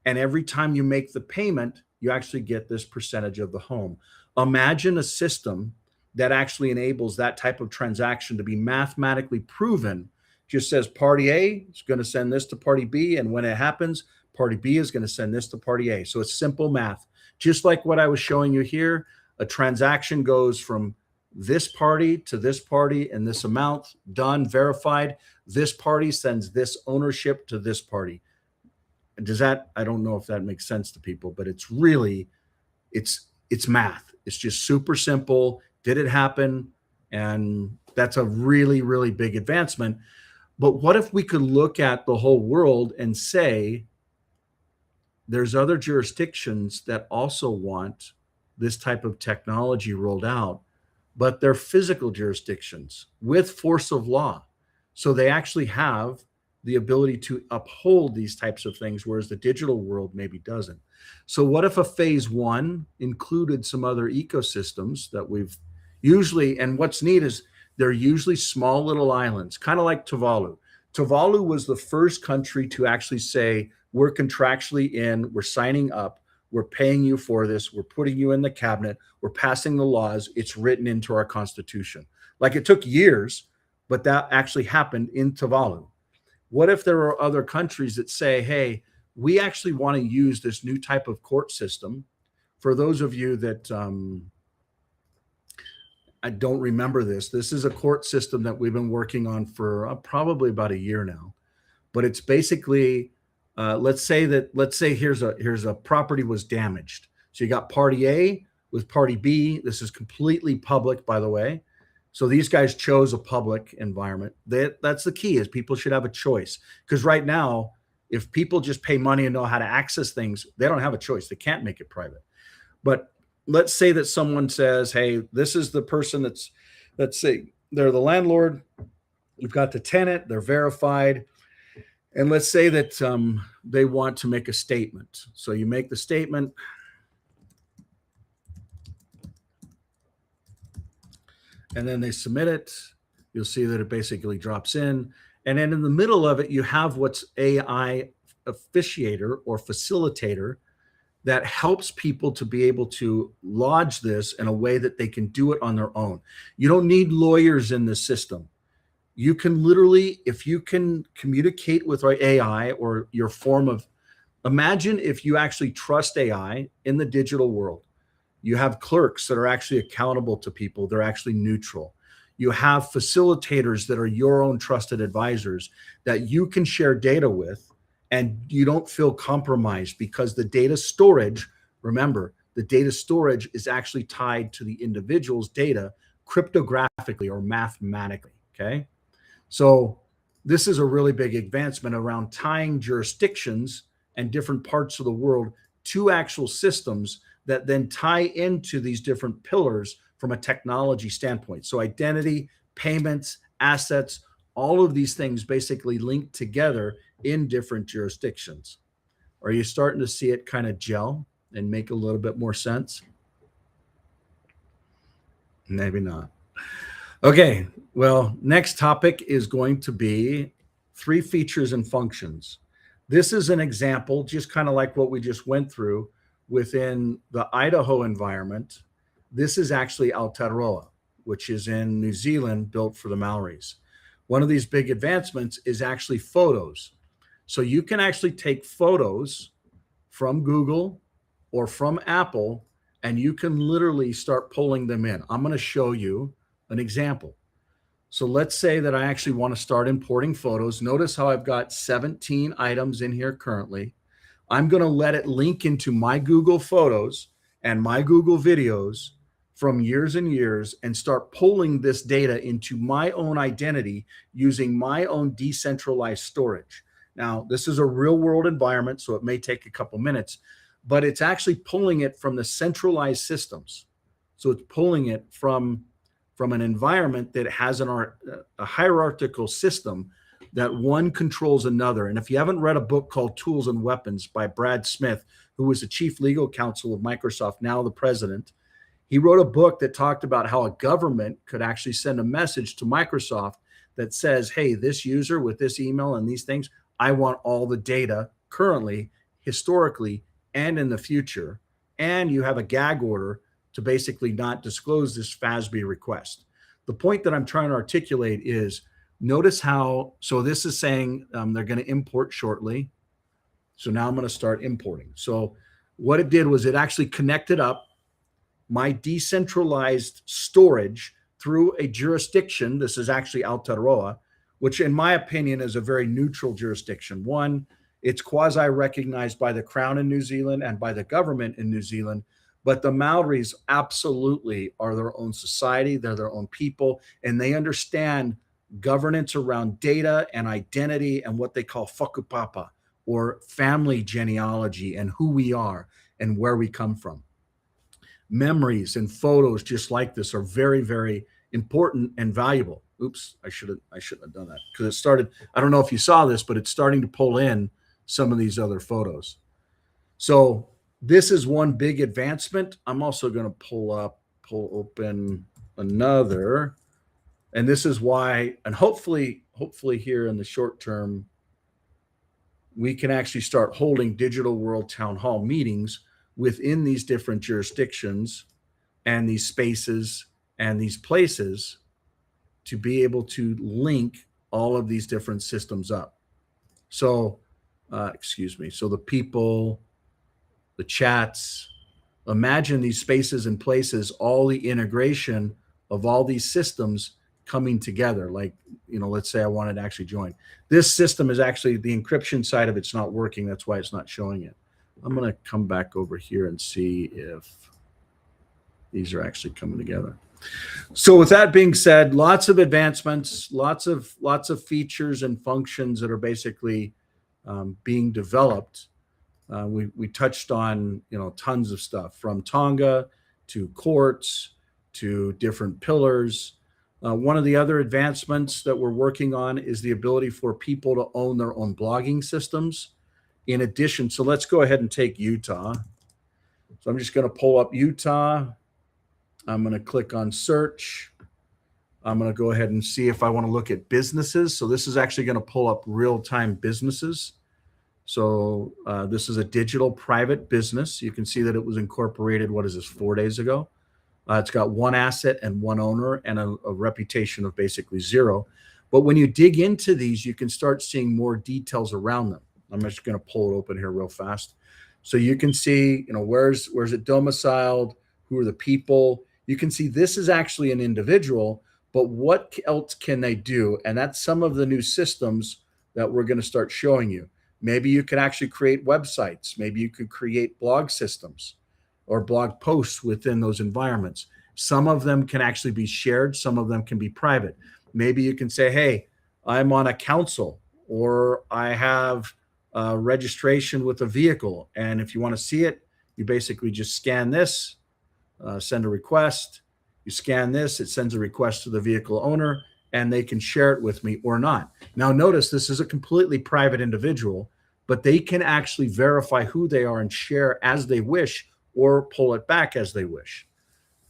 And every time you make the payment, you actually get this percentage of the home. Imagine a system that actually enables that type of transaction to be mathematically proven. Just says party A is going to send this to party B, and when it happens, party B is going to send this to party A. So it's simple math. Just like what I was showing you here, a transaction goes from this party to this party and this amount, done, verified. This party sends this ownership to this party. Does that, I don't know if that makes sense to people, but it's really, it's math. It's just super simple. Did it happen? And that's a really, really big advancement. But what if we could look at the whole world and say, there's other jurisdictions that also want this type of technology rolled out, but they're physical jurisdictions with force of law. So they actually have the ability to uphold these types of things, whereas the digital world maybe doesn't. So what if a phase one included some other ecosystems that we've usually, and what's neat is they're usually small little islands, kind of like Tuvalu. Tuvalu was the first country to actually say, we're contractually in, we're signing up, we're paying you for this, we're putting you in the cabinet, we're passing the laws, it's written into our constitution. Like it took years, but that actually happened in Tuvalu. What if there are other countries that say, hey, we actually want to use this new type of court system? For those of you that I don't remember this is a court system that we've been working on for probably about a year now. But it's basically, let's say here's a property was damaged. So you got party A with party B. This is completely public, by the way. So these guys chose a public environment. That's the key, is people should have a choice. Because right now, if people just pay money and know how to access things, they don't have a choice. They can't make it private. But let's say that someone says, hey, this is the person let's say they're the landlord. You've got the tenant, they're verified. And let's say that they want to make a statement. So you make the statement. And then they submit it. You'll see that it basically drops in. And then in the middle of it, you have what's AI officiator or facilitator that helps people to be able to lodge this in a way that they can do it on their own. You don't need lawyers in the system. You can literally, if you can communicate with AI or your form of, imagine if you actually trust AI in the digital world. You have clerks that are actually accountable to people. They're actually neutral. You have facilitators that are your own trusted advisors that you can share data with, and you don't feel compromised because the data storage, remember, the data storage is actually tied to the individual's data cryptographically or mathematically, okay? So this is a really big advancement around tying jurisdictions and different parts of the world to actual systems that then tie into these different pillars from a technology standpoint. So identity, payments, assets, all of these things basically link together in different jurisdictions. Are you starting to see it kind of gel and make a little bit more sense? Maybe not. Okay, well, next topic is going to be 3 features and functions. This is an example, just kind of like what we just went through within the Idaho environment. This is actually Aotearoa, which is in New Zealand, built for the Maoris. One of these big advancements is actually photos. So you can actually take photos from Google or from Apple, and you can literally start pulling them in. I'm going to show you an example. So let's say that I actually want to start importing photos. Notice how I've got 17 items in here currently. I'm going to let it link into my Google Photos and my Google Videos from years and years and start pulling this data into my own identity using my own decentralized storage. Now, this is a real world environment, so it may take a couple minutes, but it's actually pulling it from the centralized systems. So it's pulling it from an environment that has a hierarchical system that one controls another. And if you haven't read a book called Tools and Weapons by Brad Smith, who was the chief legal counsel of Microsoft, now the president, he wrote a book that talked about how a government could actually send a message to Microsoft that says, hey, this user with this email and these things, I want all the data currently, historically, and in the future. And you have a gag order to basically not disclose this FASB request. The point that I'm trying to articulate is, notice how, so this is saying they're going to import shortly. So now I'm going to start importing. So what it did was it actually connected up my decentralized storage through a jurisdiction. This is actually Aotearoa, which in my opinion is a very neutral jurisdiction. One, it's quasi-recognized by the Crown in New Zealand and by the government in New Zealand, but the Maoris absolutely are their own society, they're their own people, and they understand governance around data and identity and what they call whakapapa, or family genealogy, and who we are and where we come from. Memories and photos just like this are very, very important and valuable. Oops, I shouldn't have done that, because it started, I don't know if you saw this, but it's starting to pull in some of these other photos. So this is one big advancement. I'm also going to pull open another, and this is why, and hopefully here in the short term, we can actually start holding Digital World Town Hall meetings within these different jurisdictions and these spaces and these places to be able to link all of these different systems up. So, excuse me. So the people, the chats, imagine these spaces and places, all the integration of all these systems coming together. Like, you know, let's say I wanted to actually join. This system is actually, the encryption side of it's not working. That's why it's not showing it. I'm going to come back over here and see if these are actually coming together. So with that being said, lots of advancements, lots of features and functions that are basically being developed. We touched on, you know, tons of stuff, from Tonga to courts to different pillars. One of the other advancements that we're working on is the ability for people to own their own blogging systems. In addition, so let's go ahead and take Utah. So I'm just going to pull up Utah. I'm going to click on search. I'm going to go ahead and see if I want to look at businesses. So this is actually going to pull up real-time businesses. So this is a digital private business. You can see that it was incorporated, what is this, 4 days ago? It's got one asset and one owner and a reputation of basically zero. But when you dig into these, you can start seeing more details around them. I'm just going to pull it open here real fast. So you can see, you know, where's it domiciled? Who are the people? You can see this is actually an individual, but what else can they do? And that's some of the new systems that we're going to start showing you. Maybe you could actually create websites. Maybe you could create blog systems or blog posts within those environments. Some of them can actually be shared. Some of them can be private. Maybe you can say, hey, I'm on a council, or I have registration with a vehicle. And if you want to see it, you basically just scan this, send a request. You scan this, it sends a request to the vehicle owner, and they can share it with me or not. Now notice this is a completely private individual, but they can actually verify who they are and share as they wish, or pull it back as they wish.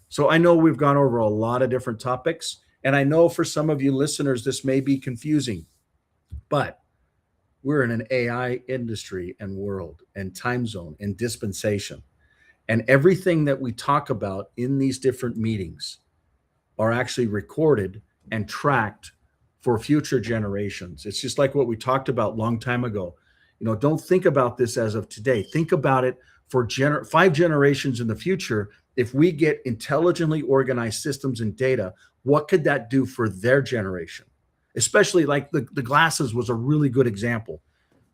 So I know we've gone over a lot of different topics, and I know for some of you listeners, this may be confusing, but we're in an AI industry and world and time zone and dispensation. And everything that we talk about in these different meetings are actually recorded and tracked for future generations. It's just like what we talked about a long time ago. You know, don't think about this as of today. Think about it for 5 generations in the future. If we get intelligently organized systems and data, what could that do for their generation? Especially like the glasses was a really good example.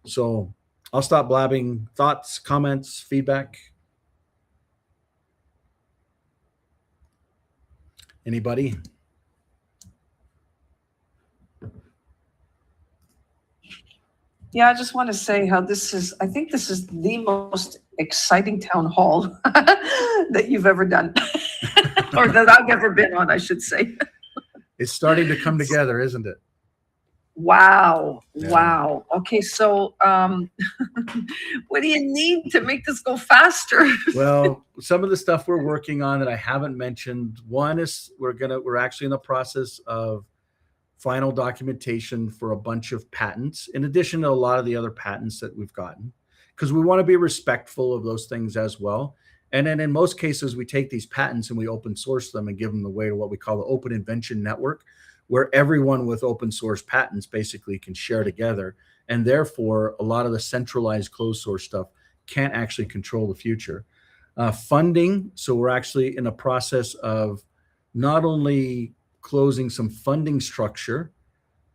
So I'll stop blabbing. Thoughts, comments, feedback? Anybody? Yeah, I just want to say how I think this is the most exciting town hall that you've ever done, or that I've ever been on, I should say. It's starting to come together, isn't it? Wow. Yeah. Wow. Okay. So, what do you need to make this go faster? Well, some of the stuff we're working on that I haven't mentioned, one is we're actually in the process of final documentation for a bunch of patents, in addition to a lot of the other patents that we've gotten, because we want to be respectful of those things as well. And then in most cases, we take these patents and we open source them and give them away to what we call the Open Invention Network, where everyone with open source patents basically can share together. And therefore, a lot of the centralized closed source stuff can't actually control the future. Funding. So we're actually in a process of not only closing some funding structure,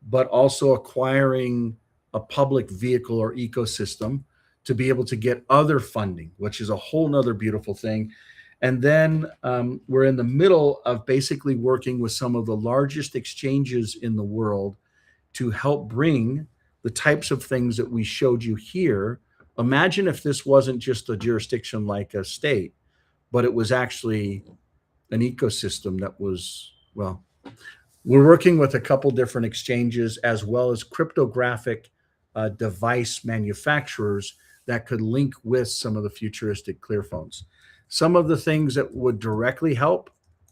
but also acquiring a public vehicle or ecosystem to be able to get other funding, which is a whole nother beautiful thing. And then we're in the middle of basically working with some of the largest exchanges in the world to help bring the types of things that we showed you here. Imagine if this wasn't just a jurisdiction like a state, but it was actually an ecosystem that was, well, we're working with a couple different exchanges as well as cryptographic device manufacturers that could link with some of the futuristic ClearPhones. Some of the things that would directly help,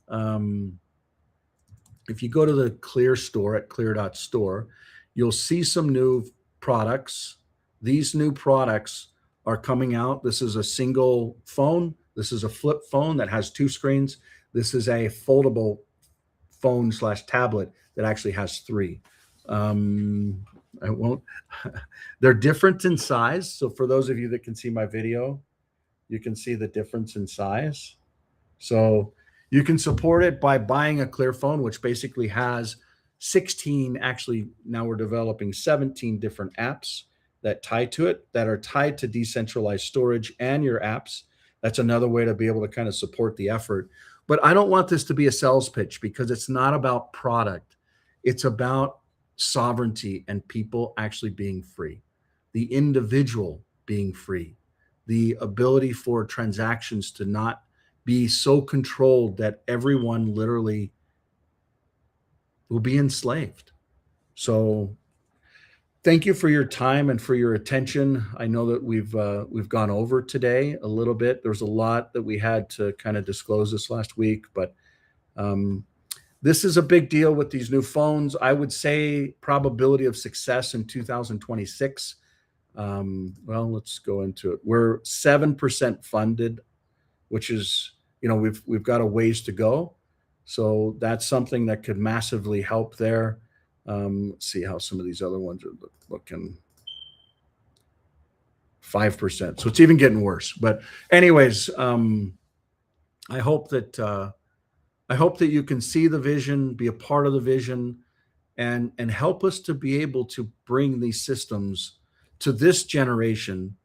if you go to the Clear store at clear.store, you'll see some new products. These new products are coming out. This is a single phone. This is a flip phone that has 2 screens. This is a foldable phone / tablet that actually has 3. I won't, they're different in size. So for those of you that can see my video, you can see the difference in size. So you can support it by buying a ClearPhone, which basically has 16, actually now we're developing 17 different apps that tie to it, that are tied to decentralized storage and your apps. That's another way to be able to kind of support the effort. But I don't want this to be a sales pitch, because it's not about product. It's about sovereignty and people actually being free, the individual being free, the ability for transactions to not be so controlled that everyone literally will be enslaved. So thank you for your time and for your attention. I know that we've gone over today a little bit. There's a lot that we had to kind of disclose this last week, but this is a big deal with these new phones. I would say probability of success in 2026. Well, let's go into it. We're 7% funded, which is, we've got a ways to go. So that's something that could massively help there. Let's see how some of these other ones are looking. 5%. So it's even getting worse. But anyways, I hope that you can see the vision, be a part of the vision, and help us to be able to bring these systems to this generation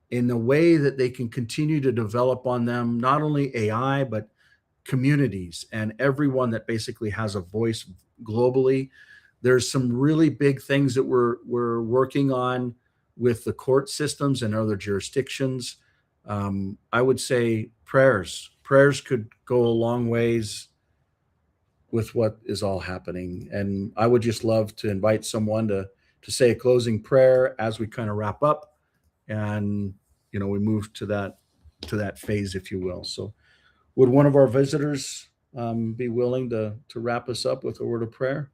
in a way that they can continue to develop on them, not only AI, but communities and everyone that basically has a voice globally. There's some really big things that we're working on with the court systems and other jurisdictions. I would say prayers could go a long ways with what is all happening. And I would just love to invite someone to say a closing prayer as we kind of wrap up, and we move to that phase, if you will. So would one of our visitors be willing to wrap us up with a word of prayer?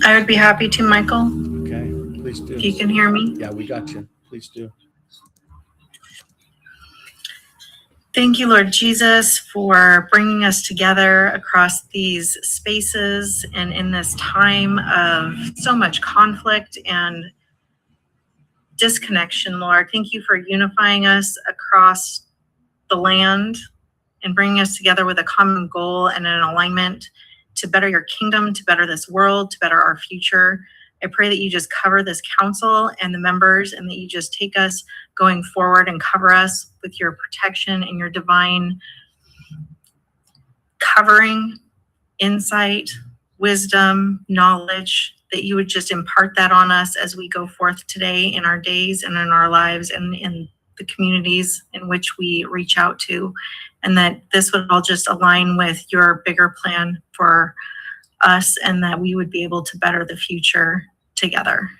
I would be happy to, Michael. Okay, please do. If you can hear me. Yeah, we got you. Please do. Thank you, Lord Jesus, for bringing us together across these spaces and in this time of so much conflict and disconnection, Lord. Thank you for unifying us across the land and bringing us together with a common goal and an alignment to better your kingdom, to better this world, to better our future. I pray that you just cover this council and the members, and that you just take us going forward and cover us with your protection and your divine covering, insight, wisdom, knowledge, that you would just impart that on us as we go forth today in our days and in our lives and in the communities in which we reach out to, and that this would all just align with your bigger plan for us, and that we would be able to better the future together.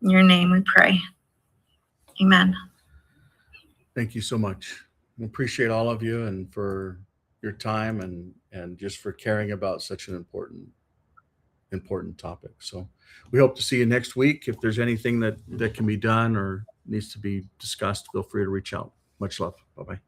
In your name we pray. Amen. Thank you so much. We appreciate all of you and for your time and just for caring about such an important topic. So we hope to see you next week. If there's anything that can be done or needs to be discussed, feel free to reach out. Much love. Bye-bye.